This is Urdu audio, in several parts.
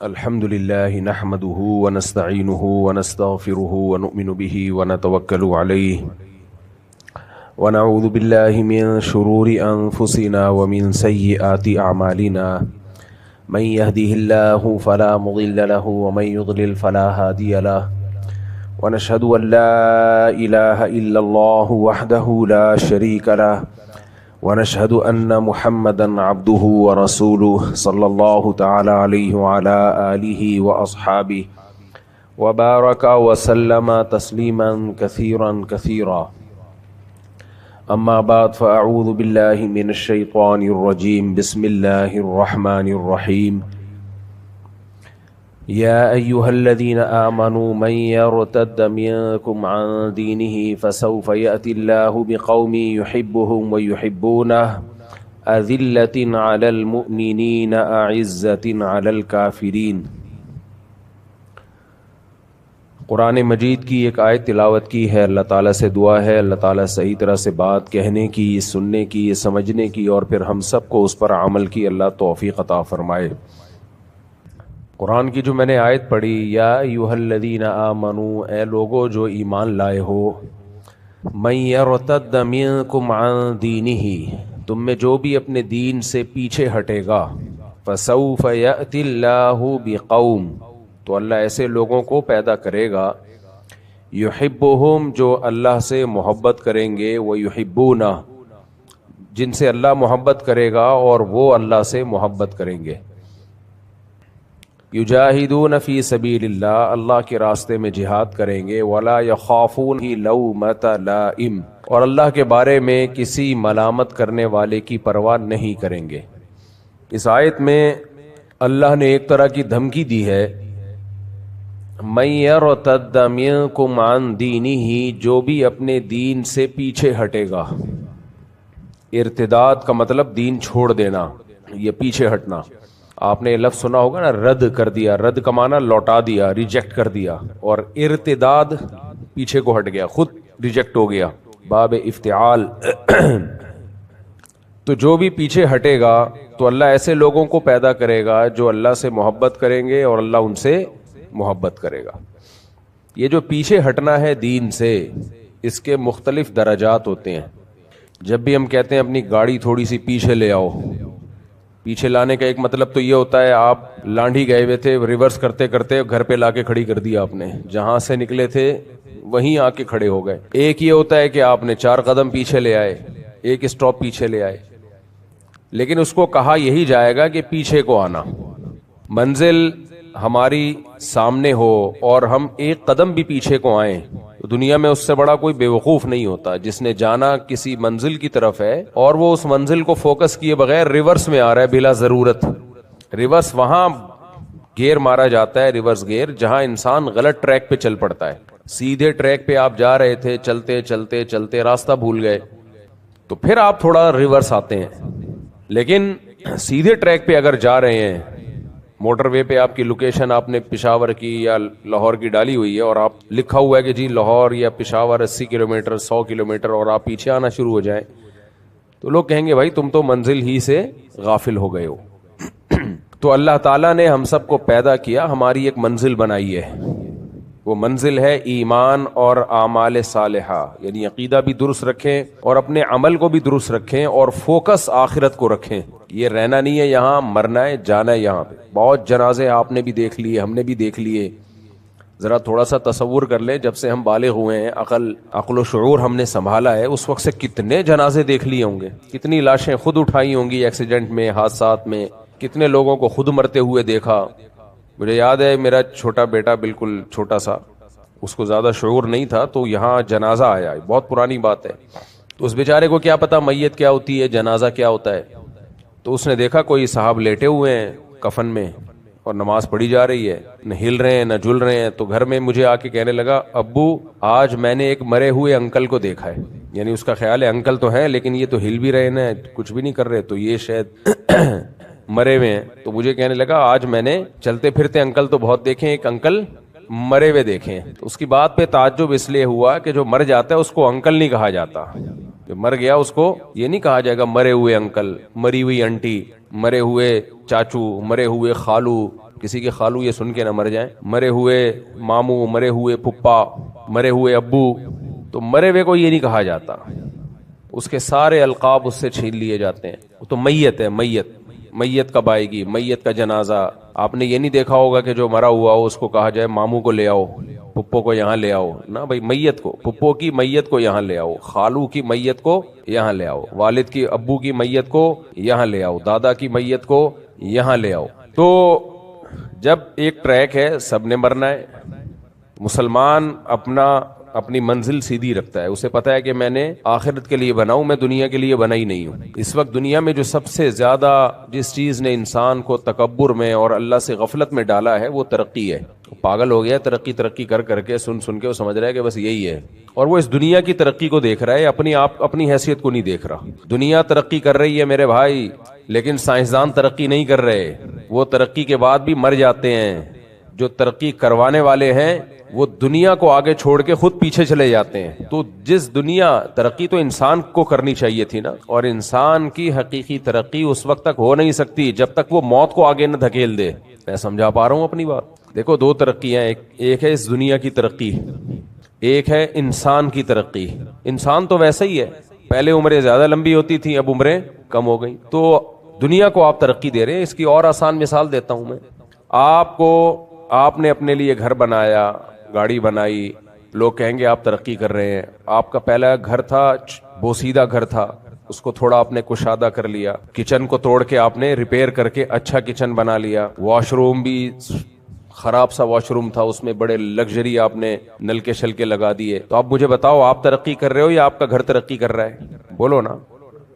الحمد لله نحمده ونستعينه ونستغفره ونؤمن به ونتوكل عليه ونعوذ بالله من شرور أنفسنا ومن سيئات أعمالنا من يهده الله فلا مضل له ومن يضلل فلا هادي له ونشهد أن لا إله إلا الله وحده لا شريك له ونشهد أن محمدا عبده ورسوله صلى الله تعالى عليه وعلى آله وأصحابه وبارك وسلم تسليما كثيرا كثيرا أما بعد فأعوذ بالله من الشيطان الرجيم بسم الله الرحمن الرحيم يا أيها الذين آمنوا من يرتد منكم عن دينه فسوف يأتي الله بقوم يحبهم ويحبونه أذلة على المؤمنين أعزة على الكافرين۔ قرآن مجید کی ایک آیت تلاوت کی ہے۔ اللہ تعالیٰ سے دعا ہے اللہ تعالیٰ صحیح طرح سے بات کہنے کی، سننے کی، سمجھنے کی اور پھر ہم سب کو اس پر عمل کی اللہ توفیق عطا فرمائے۔ قرآن کی جو میں نے آیت پڑھی، یا ایھا الذین آمنوا، اے لوگو جو ایمان لائے ہو، من یرتد منکم عن دینہ، تم میں جو بھی اپنے دین سے پیچھے ہٹے گا، فسوف یأتی اللہ بقوم، تو اللہ ایسے لوگوں کو پیدا کرے گا، یحبہم، جو اللہ سے محبت کریں گے، ویحبونہ، جن سے اللہ محبت کرے گا اور وہ اللہ سے محبت کریں گے، یجاہدون فی سبیل اللہ، اللہ کے راستے میں جہاد کریں گے، ولا یخافون لومۃ لائم، اور اللہ کے بارے میں کسی ملامت کرنے والے کی پرواہ نہیں کریں گے۔ اس آیت میں اللہ نے ایک طرح کی دھمکی دی ہے، من یرتد منکم عن دینہ، جو بھی اپنے دین سے پیچھے ہٹے گا۔ ارتداد کا مطلب دین چھوڑ دینا، یہ پیچھے ہٹنا۔ آپ نے یہ لفظ سنا ہوگا نا، رد کر دیا، رد کا معنی لوٹا دیا، ریجیکٹ کر دیا، اور ارتداد پیچھے کو ہٹ گیا، خود ریجیکٹ ہو گیا، باب افتعال۔ تو جو بھی پیچھے ہٹے گا تو اللہ ایسے لوگوں کو پیدا کرے گا جو اللہ سے محبت کریں گے اور اللہ ان سے محبت کرے گا۔ یہ جو پیچھے ہٹنا ہے دین سے، اس کے مختلف درجات ہوتے ہیں۔ جب بھی ہم کہتے ہیں اپنی گاڑی تھوڑی سی پیچھے لے آؤ، پیچھے لانے کا ایک مطلب تو یہ ہوتا ہے آپ لانڈھی گئے ہوئے تھے، ریورس کرتے کرتے گھر پہ لا کے کھڑی کر دیا آپ نے، جہاں سے نکلے تھے وہیں آ کے کھڑے ہو گئے۔ ایک یہ ہوتا ہے کہ آپ نے 4 قدم پیچھے لے آئے، ایک اسٹاپ پیچھے لے آئے، لیکن اس کو کہا یہی جائے گا کہ پیچھے کو آنا۔ منزل ہماری سامنے ہو اور ہم ایک قدم بھی پیچھے کو آئیں تو دنیا میں اس سے بڑا کوئی بے وقوف نہیں ہوتا، جس نے جانا کسی منزل کی طرف ہے اور وہ اس منزل کو فوکس کیے بغیر ریورس میں آ رہا ہے بلا ضرورت۔ ریورس وہاں گیئر مارا جاتا ہے، ریورس گیئر، جہاں انسان غلط ٹریک پہ چل پڑتا ہے۔ سیدھے ٹریک پہ آپ جا رہے تھے، چلتے چلتے چلتے راستہ بھول گئے تو پھر آپ تھوڑا ریورس آتے ہیں، لیکن سیدھے ٹریک پہ اگر جا رہے ہیں، موٹر وے پہ آپ کی لوکیشن آپ نے پشاور کی یا لاہور کی ڈالی ہوئی ہے اور آپ لکھا ہوا ہے کہ جی لاہور یا پشاور 80 کلومیٹر 100 کلومیٹر، اور آپ پیچھے آنا شروع ہو جائیں تو لوگ کہیں گے بھائی تم تو منزل ہی سے غافل ہو گئے ہو۔ تو اللہ تعالیٰ نے ہم سب کو پیدا کیا، ہماری ایک منزل بنائی ہے، وہ منزل ہے ایمان اور اعمال صالحہ، یعنی عقیدہ بھی درست رکھیں اور اپنے عمل کو بھی درست رکھیں اور فوکس آخرت کو رکھیں۔ یہ رہنا نہیں ہے یہاں، مرنا ہے، جانا ہے یہاں پہ۔ بہت جنازے آپ نے بھی دیکھ لیے، ہم نے بھی دیکھ لیے۔ ذرا تھوڑا سا تصور کر لیں، جب سے ہم بالغ ہوئے ہیں، عقل و شعور ہم نے سنبھالا ہے، اس وقت سے کتنے جنازے دیکھ لیے ہوں گے، کتنی لاشیں خود اٹھائی ہوں گی ایکسیڈنٹ میں، حادثات میں، کتنے لوگوں کو خود مرتے ہوئے دیکھا۔ مجھے یاد ہے میرا چھوٹا بیٹا، بالکل چھوٹا سا، اس کو زیادہ شعور نہیں تھا، تو یہاں جنازہ آیا، بہت پرانی بات ہے، تو اس بیچارے کو کیا پتا میت کیا ہوتی ہے، جنازہ کیا ہوتا ہے۔ تو اس نے دیکھا کوئی صاحب لیٹے ہوئے ہیں کفن میں اور نماز پڑھی جا رہی ہے، نہ ہل رہے ہیں نہ جل رہے ہیں، تو گھر میں مجھے آ کے کہنے لگا، ابو آج میں نے ایک مرے ہوئے انکل کو دیکھا ہے، یعنی اس کا خیال ہے انکل تو ہیں لیکن یہ تو ہل بھی رہے ہیں، کچھ بھی نہیں کر رہے، تو یہ شاید مرے ہوئے ہیں۔ تو مجھے کہنے لگا آج میں نے چلتے پھرتے انکل تو بہت دیکھے، ایک انکل مرے ہوئے دیکھے۔ تو اس کی بات پہ تعجب اس لیے ہوا کہ جو مر جاتا ہے اس کو انکل نہیں کہا جاتا، جو مر گیا اس کو یہ نہیں کہا جائے گا مرے ہوئے انکل، مری ہوئی انٹی، مرے ہوئے چاچو، مرے ہوئے خالو، کسی کے خالو یہ سن کے نہ مر جائیں، مرے ہوئے ماموں، مرے ہوئے پھپھا، مرے ہوئے ابو، تو مرے ہوئے کو یہ نہیں کہا جاتا، اس کے سارے القاب اس سے چھین لیے جاتے ہیں. وہ تو میت ہے، میت کب آئے گی، میت کا جنازہ. آپ نے یہ نہیں دیکھا ہوگا کہ جو مرا ہوا ہو اس کو کہا جائے ماموں کو لے آؤ، پھپھو کو یہاں لے آؤ. نہ بھائی، میت کو، پھپھو کی میت کو یہاں لے آؤ، خالو کی میت کو یہاں لے آؤ، والد کی ابو کی میت کو یہاں لے آؤ، دادا کی میت کو یہاں لے آؤ. تو جب ایک ٹریک ہے، سب نے مرنا ہے. مسلمان اپنی منزل سیدھی رکھتا ہے، اسے پتا ہے کہ میں نے آخرت کے لیے بنا ہوں، میں دنیا کے لیے بنا ہی نہیں ہوں. اس وقت دنیا میں جو سب سے زیادہ جس چیز نے انسان کو تکبر میں اور اللہ سے غفلت میں ڈالا ہے وہ ترقی ہے. پاگل ہو گیا ترقی کر کے سن کے وہ سمجھ رہا ہے کہ بس یہی ہے، اور وہ اس دنیا کی ترقی کو دیکھ رہا ہے، اپنی حیثیت کو نہیں دیکھ رہا. دنیا ترقی کر رہی ہے میرے بھائی، لیکن سائنسدان ترقی نہیں کر رہے، وہ ترقی کے بعد بھی مر جاتے ہیں. جو ترقی کروانے والے ہیں وہ دنیا کو آگے چھوڑ کے خود پیچھے چلے جاتے ہیں. تو جس دنیا ترقی تو انسان کو کرنی چاہیے تھی نا، اور انسان کی حقیقی ترقی اس وقت تک ہو نہیں سکتی جب تک وہ موت کو آگے نہ دھکیل دے. میں سمجھا پا رہا ہوں اپنی بات؟ دیکھو، دو ترقیاں، ایک ہے اس دنیا کی ترقی، ایک ہے انسان کی ترقی. انسان تو ویسا ہی ہے، پہلے عمریں زیادہ لمبی ہوتی تھیں، اب عمریں کم ہو گئی. تو دنیا کو آپ ترقی دے رہے ہیں. اس کی اور آسان مثال دیتا ہوں میں. آپ نے اپنے لیے گھر بنایا، گاڑی بنائی، لوگ کہیں گے آپ ترقی کر رہے ہیں. آپ کا پہلا گھر تھا بوسیدہ گھر تھا، اس کو تھوڑا آپ نے کشادہ کر لیا، کچن کو توڑ کے آپ نے ریپیئر کر کے اچھا کچن بنا لیا. واش روم بھی خراب سا واش روم تھا، اس میں بڑے لگژری آپ نے نل کے شل کے لگا دیے. تو آپ مجھے بتاؤ، آپ ترقی کر رہے ہو یا آپ کا گھر ترقی کر رہا ہے؟ بولو نا.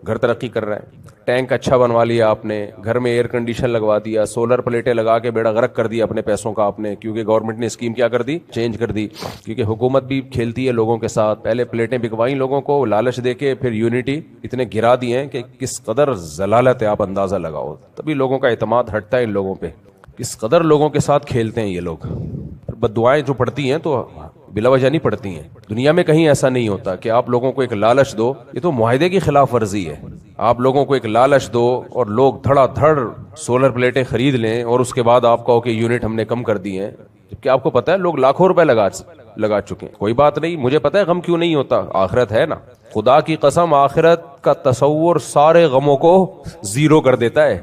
گھر ترقی کر رہا ہے. ٹینک اچھا بنوا لیا آپ نے، گھر میں ایئر کنڈیشن لگوا دیا، سولر پلیٹیں لگا کے بیڑا غرق کر دیا اپنے پیسوں کا آپ نے، کیونکہ گورنمنٹ نے اسکیم کیا کر دی، چینج کر دی، کیونکہ حکومت بھی کھیلتی ہے لوگوں کے ساتھ. پہلے پلیٹیں بکوائیں لوگوں کو لالچ دے کے، پھر یونٹی اتنے گرا دیے ہیں کہ کس قدر ضلالت ہے آپ اندازہ لگاؤ. تبھی لوگوں کا اعتماد ہٹتا ہے ان لوگوں پہ. کس قدر لوگوں کے ساتھ کھیلتے ہیں یہ لوگ. بد دعائیں جو پڑتی ہیں تو بلا وجہ نہیں پڑتی ہیں. دنیا میں کہیں ایسا نہیں ہوتا کہ آپ لوگوں کو ایک لالچ دو، یہ تو معاہدے کی خلاف ورزی ہے. آپ لوگوں کو ایک لالچ دو اور لوگ دھڑا دھڑ سولر پلیٹیں خرید لیں، اور اس کے بعد آپ کہو کہ یونٹ ہم نے کم کر دی ہیں، جبکہ آپ کو پتا ہے لوگ لاکھوں روپے لگا چکے ہیں. کوئی بات نہیں، مجھے پتا ہے غم کیوں نہیں ہوتا، آخرت ہے نا. خدا کی قسم، آخرت کا تصور سارے غموں کو زیرو کر دیتا ہے،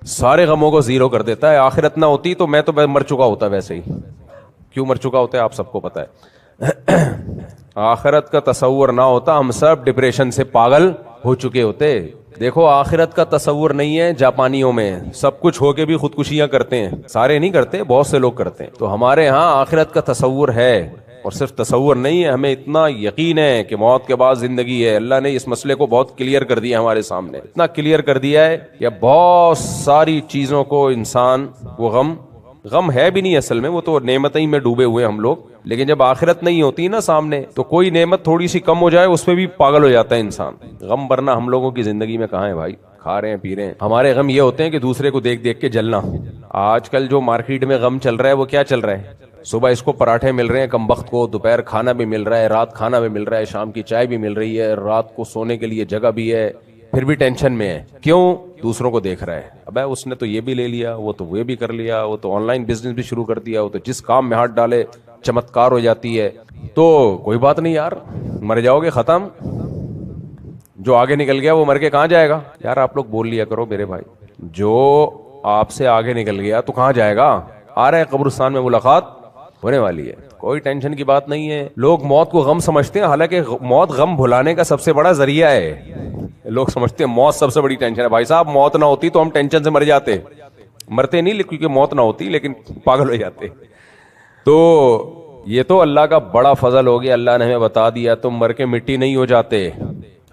سارے غموں کو زیرو کر دیتا ہے. آخرت نہ ہوتی تو میں مر چکا ہوتا ویسے ہی. کیوں مر چکا ہوتا ہے آپ سب کو پتا ہے. آخرت کا تصور نہ ہوتا ہم سب ڈپریشن سے پاگل ہو چکے ہوتے. دیکھو، آخرت کا تصور نہیں ہے جاپانیوں میں، سب کچھ ہو کے بھی خودکشیاں کرتے ہیں. سارے نہیں کرتے، بہت سے لوگ کرتے ہیں. تو ہمارے ہاں آخرت کا تصور ہے، اور صرف تصور نہیں ہے، ہمیں اتنا یقین ہے کہ موت کے بعد زندگی ہے. اللہ نے اس مسئلے کو بہت کلیئر کر دیا ہمارے سامنے، اتنا کلیئر کر دیا ہے کہ بہت ساری چیزوں کو انسان وہ غم ہے بھی نہیں اصل میں، وہ تو نعمتیں میں ڈوبے ہوئے ہم لوگ. لیکن جب آخرت نہیں ہوتی نا سامنے، تو کوئی نعمت تھوڑی سی کم ہو جائے اس پہ بھی پاگل ہو جاتا ہے انسان. غم ورنہ ہم لوگوں کی زندگی میں کہاں ہے بھائی؟ کھا رہے ہیں، پی رہے ہیں. ہمارے غم یہ ہوتے ہیں کہ دوسرے کو دیکھ دیکھ کے جلنا. آج کل جو مارکیٹ میں غم چل رہا ہے وہ کیا چل رہا ہے؟ صبح اس کو پراٹھے مل رہے ہیں کم وقت کو، دوپہر کھانا بھی مل رہا ہے، رات کھانا بھی مل رہا ہے، شام کی چائے بھی مل رہی ہے، رات کو سونے کے لیے جگہ بھی ہے، پھر بھی ٹینشن میں ہے. کیوں؟ دوسروں کو دیکھ رہا ہے. ابے اس نے تو یہ بھی لے لیا، وہ تو وہ بھی کر لیا، وہ تو آن لائن بزنس بھی شروع کر دیا، وہ تو جس کام میں ہاتھ ڈالے چمتکار ہو جاتی ہے. تو کوئی بات نہیں یار، مر جاؤ گے، ختم. جو آگے نکل گیا وہ مر کے کہاں جائے گا؟ یار آپ لوگ بول لیا کرو میرے بھائی. جو آپ سے آگے نکل گیا تو کہاں جائے گا؟ آ رہا ہے قبرستان میں، ملاقات ہونے والی ہے، کوئی ٹینشن کی بات نہیں ہے. لوگ موت کو غم سمجھتے ہیں، حالانکہ موت غم بھلانے کا سب سے بڑا ذریعہ ہے. لوگ سمجھتے ہیں موت سب سے بڑی ٹینشن ہے. بھائی صاحب، موت نہ ہوتی تو ہم ٹینشن سے مر جاتے. مرتے نہیں کیونکہ موت نہ ہوتی، لیکن پاگل ہو جاتے. تو یہ تو اللہ کا بڑا فضل ہو گیا، اللہ نے ہمیں بتا دیا تم مر کے مٹی نہیں ہو جاتے.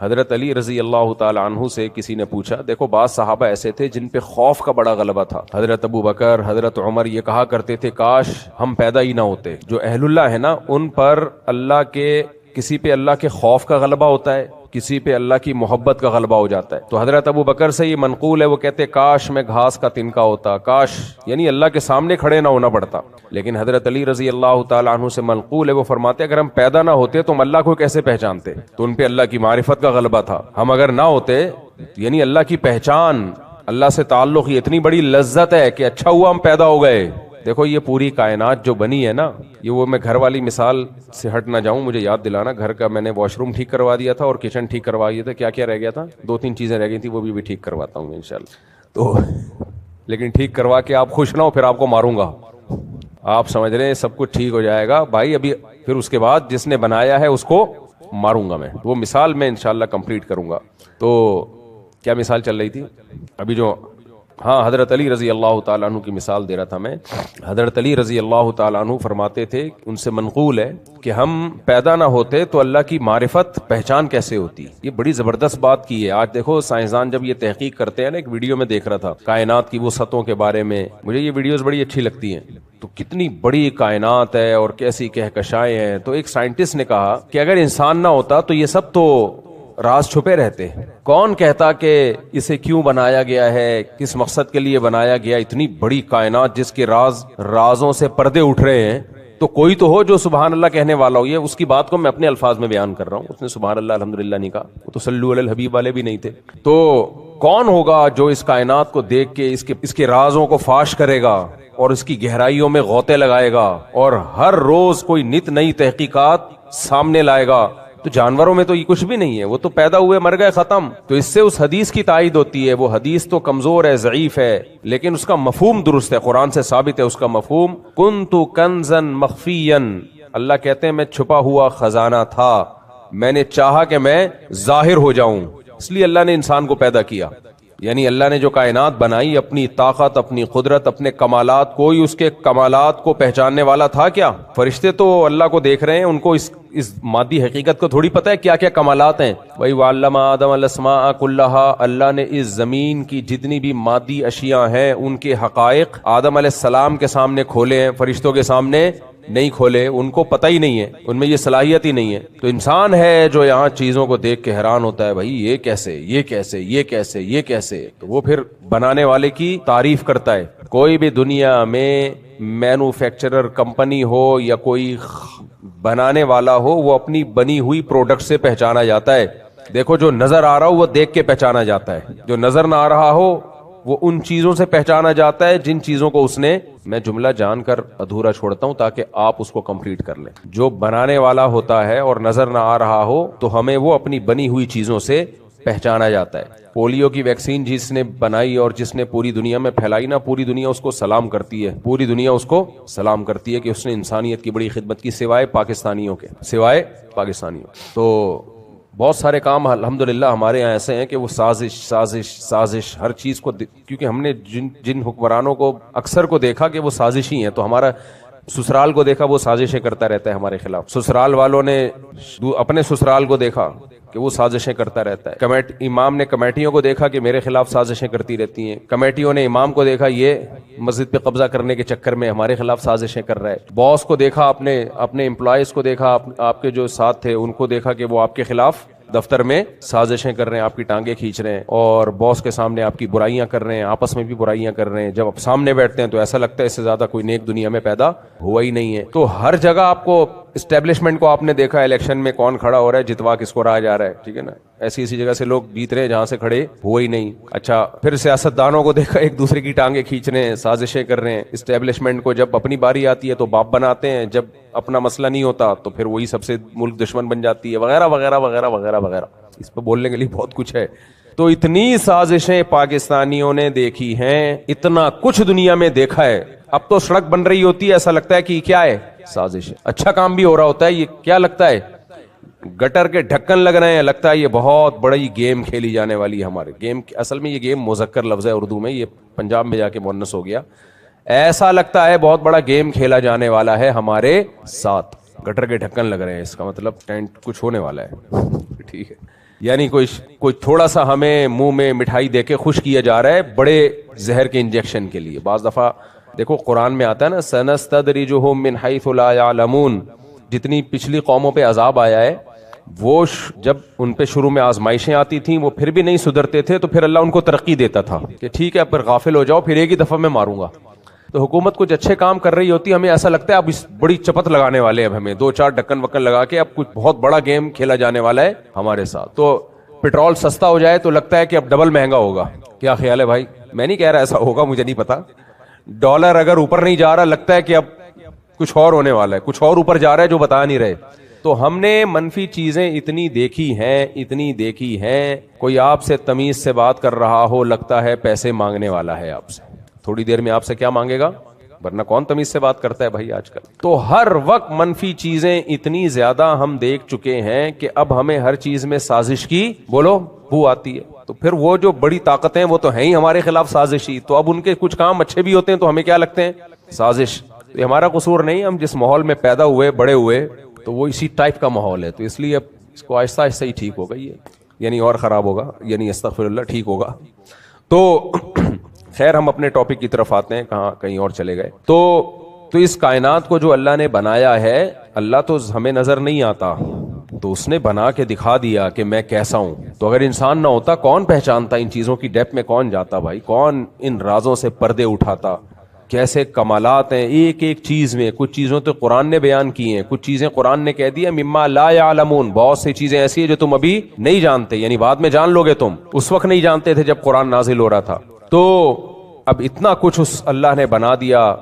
حضرت علی رضی اللہ تعالی عنہ سے کسی نے پوچھا، دیکھو بعض صحابہ ایسے تھے جن پہ خوف کا بڑا غلبہ تھا. حضرت ابو بکر، حضرت عمر یہ کہا کرتے تھے کاش ہم پیدا ہی نہ ہوتے. جو اہل اللہ ہے نا، ان پر اللہ کے، کسی پہ اللہ کے خوف کا غلبہ ہوتا ہے، کسی پہ اللہ کی محبت کا غلبہ ہو جاتا ہے. تو حضرت ابو بکر سے یہ منقول ہے، وہ کہتے کاش میں گھاس کا تنکا ہوتا، کاش یعنی اللہ کے سامنے کھڑے نہ ہونا پڑتا. لیکن حضرت علی رضی اللہ تعالیٰ عنہ سے منقول ہے، وہ فرماتے اگر ہم پیدا نہ ہوتے تو ہم اللہ کو کیسے پہچانتے؟ تو ان پہ اللہ کی معرفت کا غلبہ تھا. ہم اگر نہ ہوتے، یعنی اللہ کی پہچان اللہ سے تعلق یہ اتنی بڑی لذت ہے کہ اچھا ہوا ہم پیدا ہو گئے. دیکھو یہ پوری کائنات جو بنی ہے نا, یہ وہ میں گھر والی مثال سے ہٹ نہ جاؤں, مجھے یاد دلانا. گھر کا میں نے واش روم ٹھیک کروا دیا تھا اور کچن ٹھیک کروا دیا تھا. کیا کیا رہ گیا تھا؟ 2-3 چیزیں رہ گئی تھی, وہ بھی ٹھیک کرواتا ہوں انشاءاللہ. تو لیکن ٹھیک کروا کے آپ خوش نہ ہو, پھر آپ کو ماروں گا. آپ سمجھ رہے ہیں سب کچھ ٹھیک ہو جائے گا بھائی, ابھی پھر اس کے بعد جس نے بنایا ہے اس کو ماروں گا میں. وہ مثال میں انشاءاللہ کمپلیٹ کروں گا. تو کیا مثال چل رہی تھی ابھی جو, ہاں حضرت علی رضی اللہ تعالیٰ عنہ کی مثال دے رہا تھا میں. حضرت علی رضی اللہ تعالیٰ عنہ فرماتے تھے, ان سے منقول ہے کہ ہم پیدا نہ ہوتے تو اللہ کی معرفت پہچان کیسے ہوتی. یہ بڑی زبردست بات کی ہے. آج دیکھو سائنسدان جب یہ تحقیق کرتے ہیں نا, ایک ویڈیو میں دیکھ رہا تھا کائنات کی وسعتوں کے بارے میں, مجھے یہ ویڈیوز بڑی اچھی لگتی ہیں. تو کتنی بڑی کائنات ہے اور کیسی کہکشائیں ہیں. تو ایک سائنٹسٹ نے کہا کہ اگر انسان نہ ہوتا تو یہ سب تو راز چھپے رہتے. کون کہتا کہ اسے کیوں بنایا گیا ہے, کس مقصد کے لیے بنایا گیا. اتنی بڑی کائنات جس کے رازوں سے پردے اٹھ رہے ہیں, تو کوئی تو ہو جو سبحان اللہ کہنے والا ہو. یہ اس کی بات کو میں اپنے الفاظ میں بیان کر رہا ہوں. اس نے سبحان اللہ الحمدللہ نہیں کہا, وہ تو صلو علی الحبیب والے بھی نہیں تھے. تو کون ہوگا جو اس کائنات کو دیکھ کے اس کے رازوں کو فاش کرے گا اور اس کی گہرائیوں میں غوطے لگائے گا اور ہر روز کوئی نت نئی تحقیقات سامنے لائے گا. تو جانوروں میں تو یہ کچھ بھی نہیں ہے, وہ تو پیدا ہوئے مر گئے ختم. تو اس سے اس حدیث کی تائید ہوتی ہے. وہ حدیث تو کمزور ہے, ضعیف ہے, لیکن اس کا مفہوم درست ہے, قرآن سے ثابت ہے اس کا مفہوم. کنت کنزا مخفیا, اللہ کہتے ہیں میں چھپا ہوا خزانہ تھا, میں نے چاہا کہ میں ظاہر ہو جاؤں, اس لیے اللہ نے انسان کو پیدا کیا. یعنی اللہ نے جو کائنات بنائی, اپنی طاقت, اپنی قدرت, اپنے کمالات, کوئی اس کے کمالات کو پہچاننے والا تھا کیا؟ فرشتے تو اللہ کو دیکھ رہے ہیں, ان کو اس مادی حقیقت کو تھوڑی پتہ ہے کیا کیا کمالات ہیں. وہی وعلم آدم الاسماء کلھا, اللہ نے اس زمین کی جتنی بھی مادی اشیاء ہیں ان کے حقائق آدم علیہ السلام کے سامنے کھولے ہیں, فرشتوں کے سامنے نہیں کھولے. ان کو پتہ ہی نہیں ہے, ان میں یہ صلاحیت ہی نہیں ہے. تو انسان ہے جو یہاں چیزوں کو دیکھ کے حیران ہوتا ہے, بھائی یہ کیسے, یہ کیسے, یہ کیسے, یہ کیسے. تو وہ پھر بنانے والے کی تعریف کرتا ہے. کوئی بھی دنیا میں مینوفیکچرر کمپنی ہو یا کوئی بنانے والا ہو, وہ اپنی بنی ہوئی پروڈکٹ سے پہچانا جاتا ہے. دیکھو جو نظر آ رہا ہو وہ دیکھ کے پہچانا جاتا ہے, جو نظر نہ آ رہا ہو وہ ان چیزوں سے پہچانا جاتا ہے جن چیزوں کو اس نے, میں جملہ جان کر ادھورا چھوڑتا ہوں تاکہ آپ اس کو کمپلیٹ کر لیں. جو بنانے والا ہوتا ہے اور نظر نہ آ رہا ہو تو ہمیں وہ اپنی بنی ہوئی چیزوں سے پہچانا جاتا ہے. پولیو کی ویکسین جس نے بنائی اور جس نے پوری دنیا میں پھیلائی نا, پوری دنیا اس کو سلام کرتی ہے, پوری دنیا اس کو سلام کرتی ہے کہ اس نے انسانیت کی بڑی خدمت کی, سوائے پاکستانیوں کے, سوائے پاکستانیوں. تو بہت سارے کام الحمدللہ ہمارے یہاں ایسے ہیں کہ وہ سازش ہر چیز کو, کیونکہ ہم نے جن حکمرانوں کو اکثر کو دیکھا کہ وہ سازشی ہیں, تو ہمارا سسرال کو دیکھا وہ سازشیں کرتا رہتا ہے ہمارے خلاف. سسرال والوں نے اپنے سسرال کو دیکھا کہ وہ سازشیں کرتا رہتا ہے. امام نے کمیٹیوں کو دیکھا کہ میرے خلاف سازشیں کرتی رہتی ہیں. کمیٹیوں نے امام کو دیکھا یہ مسجد پہ قبضہ کرنے کے چکر میں ہمارے خلاف سازشیں کر رہا ہے. باس کو دیکھا, اپنے امپلائیز کو دیکھا, آپ کے جو ساتھ تھے ان کو دیکھا کہ وہ آپ کے خلاف دفتر میں سازشیں کر رہے ہیں, آپ کی ٹانگیں کھینچ رہے ہیں اور باس کے سامنے آپ کی برائیاں کر رہے ہیں, آپس میں بھی برائیاں کر رہے ہیں. جب آپ سامنے بیٹھتے ہیں تو ایسا لگتا ہے اس سے زیادہ کوئی نیک دنیا میں پیدا ہوا ہی نہیں ہے. تو ہر جگہ آپ کو اسٹیبلشمنٹ کو آپ نے دیکھا, الیکشن میں کون کھڑا ہو رہا ہے, جتوا کس کو رہا جا رہا ہے, ٹھیک ہے نا. ایسی جگہ سے لوگ جیت رہے ہیں جہاں سے کھڑے ہوا ہی نہیں. اچھا پھر سیاستدانوں کو دیکھا ایک دوسرے کی ٹانگیں کھینچ رہے ہیں, سازشیں کر رہے ہیں. اسٹیبلشمنٹ کو جب اپنی باری آتی ہے تو باپ بناتے ہیں, جب اپنا مسئلہ نہیں ہوتا تو پھر وہی سب سے ملک دشمن بن جاتی ہے, وغیرہ وغیرہ وغیرہ وغیرہ وغیرہ. اس پہ بولنے کے لیے بہت کچھ ہے. تو اتنی سازشیں پاکستانیوں نے دیکھی ہیں, اتنا کچھ دنیا میں دیکھا ہے. اب تو سڑک بن رہی ہوتی ہے, ایسا لگتا ہے کہ کیا ہے, سازش ہے. اچھا کام بھی ہو رہا ہوتا ہے, یہ کیا لگتا ہے, گٹر کے ڈھکن لگ رہے ہیں, لگتا ہے یہ بہت بڑی گیم کھیلی جانے والی ہے. ہمارے گیم اصل میں یہ گیم مذکر لفظ ہے اردو میں, یہ پنجاب میں جا کے مؤنث ہو گیا. ایسا لگتا ہے بہت بڑا گیم کھیلا جانے والا ہے ہمارے ساتھ. گٹر کے ڈھکن لگ رہے ہیں, اس کا مطلب ٹینٹ کچھ ہونے والا ہے, ٹھیک ہے. یعنی کوئی تھوڑا سا ہمیں منہ میں مٹھائی دے کے خوش کیا جا رہا ہے بڑے زہر کے انجیکشن کے لیے. بعض دفعہ دیکھو قرآن میں آتا ہے نا, سنستدرجہم من حیث لا یعلمون. جتنی پچھلی قوموں پہ عذاب آیا ہے, وہ جب ان پہ شروع میں آزمائشیں آتی تھیں وہ پھر بھی نہیں سدھرتے تھے, تو پھر اللہ ان کو ترقی دیتا تھا کہ ٹھیک ہے پھر غافل ہو جاؤ, پھر ایک ہی دفعہ میں ماروں گا. تو حکومت کچھ اچھے کام کر رہی ہوتی ہے, ہمیں ایسا لگتا ہے اب اس بڑی چپت لگانے والے, اب ہمیں 2-4 ڈکن وکن لگا کے اب کچھ بہت بڑا گیم کھیلا جانے والا ہے ہمارے ساتھ. تو پٹرول سستا ہو جائے تو لگتا ہے کہ اب ڈبل مہنگا ہوگا. کیا خیال ہے بھائی؟ میں نہیں کہہ رہا ایسا ہوگا, مجھے نہیں پتا. ڈالر اگر اوپر نہیں جا رہا, لگتا ہے کہ اب کچھ اور ہونے والا ہے, کچھ اور اوپر جا رہا ہے جو بتا نہیں رہے. تو ہم نے منفی چیزیں اتنی دیکھی ہیں, کوئی آپ سے تمیز سے بات کر رہا ہو, لگتا ہے پیسے مانگنے والا ہے آپ سے, تھوڑی دیر میں آپ سے کیا مانگے گا, ورنہ کون تمیز سے بات کرتا ہے بھائی آج کل. تو ہر وقت منفی چیزیں اتنی زیادہ ہم دیکھ چکے ہیں کہ اب ہمیں ہر چیز میں سازش کی بولو بو آتی ہے. تو پھر وہ جو بڑی طاقتیں وہ تو ہیں ہی ہمارے خلاف سازشی, تو اب ان کے کچھ کام اچھے بھی ہوتے ہیں تو ہمیں کیا لگتے ہیں, سازش. تو ہمارا قصور نہیں, ہم جس ماحول میں پیدا ہوئے بڑے ہوئے تو وہ اسی ٹائپ کا ماحول ہے, تو اس لیے اب اس کو آہستہ آہستہ ہی ٹھیک ہوگا, یہ یعنی اور خراب ہوگا, یعنی استغفر اللہ, ٹھیک ہوگا. تو خیر ہم اپنے ٹاپک کی طرف آتے ہیں, کہیں اور چلے گئے. تو اس کائنات کو جو اللہ نے بنایا ہے, اللہ تو ہمیں نظر نہیں آتا, تو اس نے بنا کے دکھا دیا کہ میں کیسا ہوں. تو اگر انسان نہ ہوتا کون پہچانتا ان چیزوں کی ڈیپتھ میں, کون جاتا بھائی, کون ان رازوں سے پردے اٹھاتا, کیسے کمالات ہیں ایک ایک چیز میں. کچھ چیزوں تو قرآن نے بیان کی ہیں, کچھ چیزیں قرآن نے کہہ دیا مما لا یعلمون, بہت سی چیزیں ایسی ہیں جو تم ابھی نہیں جانتے, یعنی بعد میں جان لوگے, تم اس وقت نہیں جانتے تھے جب قرآن نازل ہو رہا تھا. تو اب اتنا کچھ اس اللہ نے بنا دیا,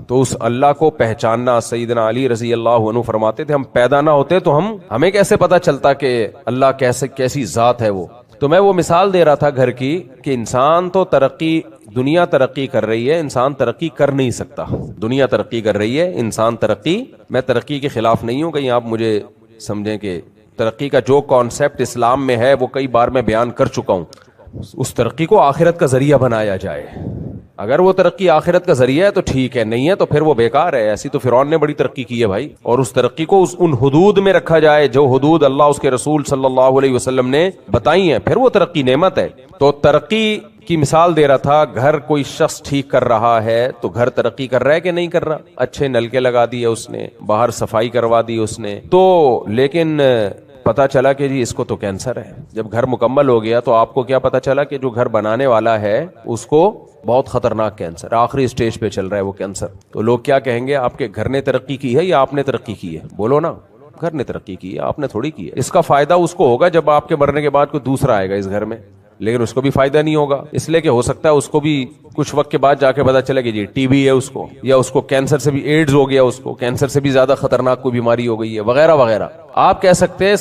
تو اس اللہ کو پہچاننا, سیدنا علی رضی اللہ عنہ فرماتے تھے ہم پیدا نہ ہوتے تو ہمیں کیسے پتا چلتا کہ اللہ کیسی ذات ہے وہ. تو میں وہ مثال دے رہا تھا گھر کی کہ انسان تو دنیا ترقی کر رہی ہے, انسان ترقی کر نہیں سکتا. دنیا ترقی کر رہی ہے, انسان میں ترقی کے خلاف نہیں ہوں, کہیں آپ مجھے سمجھیں کہ ترقی کا جو کانسیپٹ اسلام میں ہے وہ کئی بار میں بیان کر چکا ہوں. اس ترقی کو آخرت کا ذریعہ بنایا جائے, اگر وہ ترقی آخرت کا ذریعہ ہے تو ٹھیک ہے, نہیں ہے تو پھر وہ بیکار ہے. ایسی تو فرعون نے بڑی ترقی کی ہے بھائی, اور اس ترقی کو ان حدود میں رکھا جائے جو حدود اللہ اس کے رسول صلی اللہ علیہ وسلم نے بتائی ہیں, پھر وہ ترقی نعمت ہے. تو ترقی کی مثال دے رہا تھا, گھر کوئی شخص ٹھیک کر رہا ہے تو گھر ترقی کر رہا ہے کہ نہیں کر رہا, اچھے نلکے لگا دیے اس نے, باہر صفائی کروا دی اس نے, تو لیکن پتا چلا کہ جی اس کو تو کینسر ہے. جب گھر مکمل ہو گیا تو آپ کو کیا پتا چلا کہ جو گھر بنانے والا ہے اس کو بہت خطرناک کینسر, آخری اسٹیج پہ چل رہا ہے وہ کینسر. تو لوگ کیا کہیں گے, آپ کے گھر نے ترقی کی ہے یا آپ نے ترقی کی ہے, بولو نا. گھر نے ترقی کی ہے, آپ نے تھوڑی کی ہے. اس کا فائدہ اس کو ہوگا جب آپ کے مرنے کے بعد کوئی دوسرا آئے گا اس گھر میں, لیکن اس کو بھی فائدہ نہیں ہوگا, اس لیے کہ ہو سکتا ہے اس کو بھی کچھ وقت کے بعد جا کے پتا چلے کہ جی ٹی بی ہے اس کو, یا اس کو کینسر سے بھی ایڈز ہو گیا, اس کو کینسر سے بھی زیادہ خطرناک کوئی بیماری ہو گئی ہے وغیرہ وغیرہ. آپ کہہ سکتے ہیں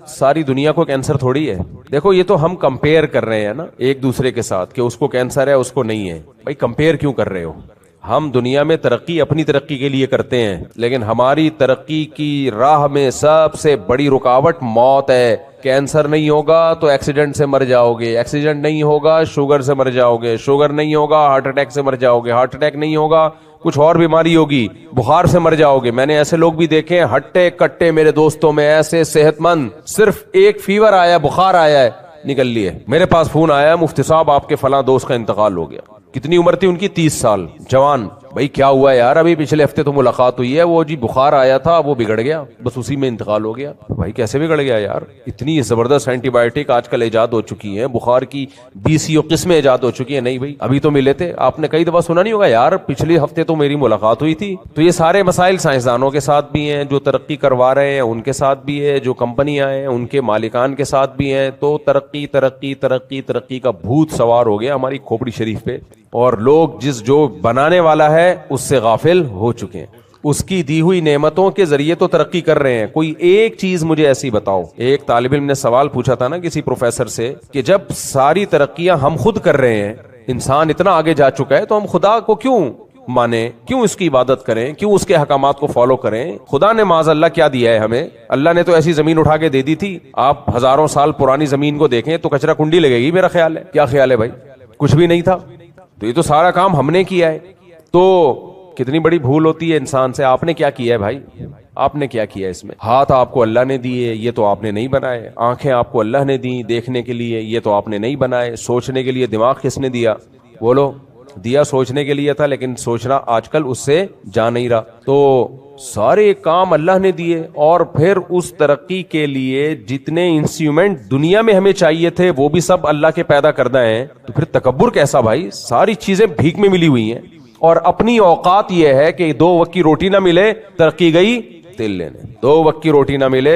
ساری دنیا کو کینسر تھوڑی ہے. دیکھو یہ تو ہم کمپیئر کر رہے ہیں نا ایک دوسرے کے ساتھ کہ اس کو کینسر ہے اس کو نہیں ہے. بھائی کمپیئر کیوں کر رہے ہو, ہم دنیا میں ترقی اپنی ترقی کے لیے کرتے ہیں, لیکن ہماری ترقی کی راہ میں سب سے بڑی رکاوٹ موت ہے. کینسر نہیں ہوگا تو ایکسیڈنٹ سے مر جاؤ گے, ایکسیڈنٹ نہیں ہوگا شوگر سے مر جاؤ گے, شوگر نہیں ہوگا ہارٹ اٹیک سے مر جاؤ گے, ہارٹ اٹیک نہیں ہوگا کچھ اور بیماری ہوگی, بخار سے مر جاؤ گے. میں نے ایسے لوگ بھی دیکھے ہیں ہٹے کٹے میرے دوستوں میں, ایسے صحت مند, صرف ایک فیور آیا, بخار آیا ہے, نکل لیے. میرے پاس فون آیا, مفتی صاحب آپ کے فلاں دوست کا انتقال ہو گیا. کتنی عمر تھی ان کی, 30 سال, جوان. بھائی کیا ہوا یار, ابھی پچھلے ہفتے تو ملاقات ہوئی ہے, وہ جی بخار آیا تھا وہ بگڑ گیا, بس اسی میں انتقال ہو گیا. بھائی کیسے بگڑ گیا یار, اتنی زبردست اینٹی بایوٹک آج کل ایجاد ہو چکی ہیں, بخار کی 20 قسمیں ایجاد ہو چکی ہیں. نہیں بھائی ابھی تو ملے تھے, آپ نے کئی دفعہ سنا نہیں ہوگا یار پچھلے ہفتے تو میری ملاقات ہوئی تھی. تو یہ سارے مسائل سائنسدانوں کے ساتھ بھی ہیں, جو ترقی کروا رہے ہیں ان کے ساتھ بھی ہے, جو کمپنیاں ہیں ان کے مالکان کے ساتھ بھی ہیں. تو ترقی ترقی ترقی ترقی کا بھوت سوار ہو گیا ہماری کھوپڑی شریف پہ, اور لوگ جو بنانے والا ہے اس سے غافل ہو چکے ہیں. اس کی دی ہوئی نعمتوں کے ذریعے تو ترقی کر رہے ہیں. کوئی ایک چیز مجھے ایسی بتاؤ. ایک طالب علم نے سوال پوچھا تھا نا کسی پروفیسر سے کہ جب ساری ترقیاں ہم خود کر رہے ہیں, انسان اتنا آگے جا چکا ہے, تو ہم خدا کو کیوں مانے, کیوں اس کی عبادت کریں, کیوں اس کے احکامات کو فالو کریں. خدا نے معاذ اللہ کیا دیا ہے ہمیں, اللہ نے تو ایسی زمین اٹھا کے دے دی تھی. آپ ہزاروں سال پرانی زمین کو دیکھیں تو کچرا کنڈی لگے گی میرا خیال ہے. کیا خیال ہے بھائی, کچھ بھی نہیں تھا. تو یہ تو سارا کام ہم نے کیا ہے. تو کتنی بڑی بھول ہوتی ہے انسان سے. آپ نے کیا کیا ہے بھائی, آپ نے کیا کیا اس میں. ہاتھ آپ کو اللہ نے دیے, یہ تو آپ نے نہیں بنائے. آنکھیں آپ کو اللہ نے دی دیکھنے کے لیے, یہ تو آپ نے نہیں بنائے. سوچنے کے لیے دماغ کس نے دیا, بولو. دیا سوچنے کے لیے تھا, لیکن سوچنا آج کل اس سے جا نہیں رہا. تو سارے کام اللہ نے دیے, اور پھر اس ترقی کے لیے جتنے انسٹرومنٹ دنیا میں ہمیں چاہیے تھے وہ بھی سب اللہ کے پیدا کردہ ہیں. تو پھر تکبر کیسا بھائی, ساری چیزیں بھیک میں ملی ہوئی ہیں. اور اپنی اوقات یہ ہے کہ 2 وقت کی روٹی نہ ملے ترقی گئی تیل لینے, 2 وقت کی روٹی نہ ملے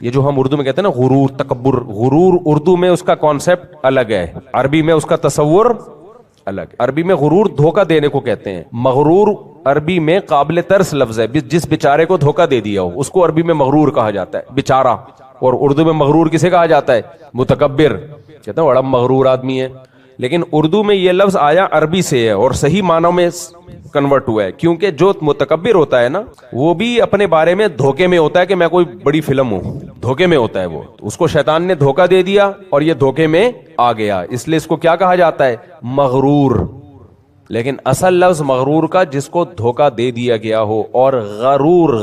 یہ جو ہم اردو میں کہتے ہیں نا غرور، تکبر، غرور اردو میں اس کا کانسیپٹ الگ ہے، عربی میں اس کا تصور الگ ہے۔ عربی میں غرور دھوکہ دینے کو کہتے ہیں، مغرور عربی میں قابل ترس لفظ ہے، جس بیچارے کو دھوکہ دے دیا ہو اس کو عربی میں مغرور کہا جاتا ہے، بیچارہ۔ اور اردو میں مغرور کسے کہا جاتا ہے؟ متکبر، کہتے ہیں بڑا مغرور آدمی ہے۔ لیکن اردو میں یہ لفظ آیا عربی سے ہے اور صحیح معنوں میں کنورٹ ہوا ہے، کیونکہ جو متکبر ہوتا ہے نا وہ بھی اپنے بارے میں دھوکے میں ہوتا ہے کہ میں کوئی بڑی فلم ہوں، دھوکے میں ہوتا ہے وہ، اس کو شیطان نے دھوکہ دے دیا اور یہ دھوکے میں آ گیا، اس لیے اس کو کیا کہا جاتا ہے؟ مغرور۔ لیکن اصل لفظ مغرور کا جس کو دھوکہ دے دیا گیا ہو، اور غرور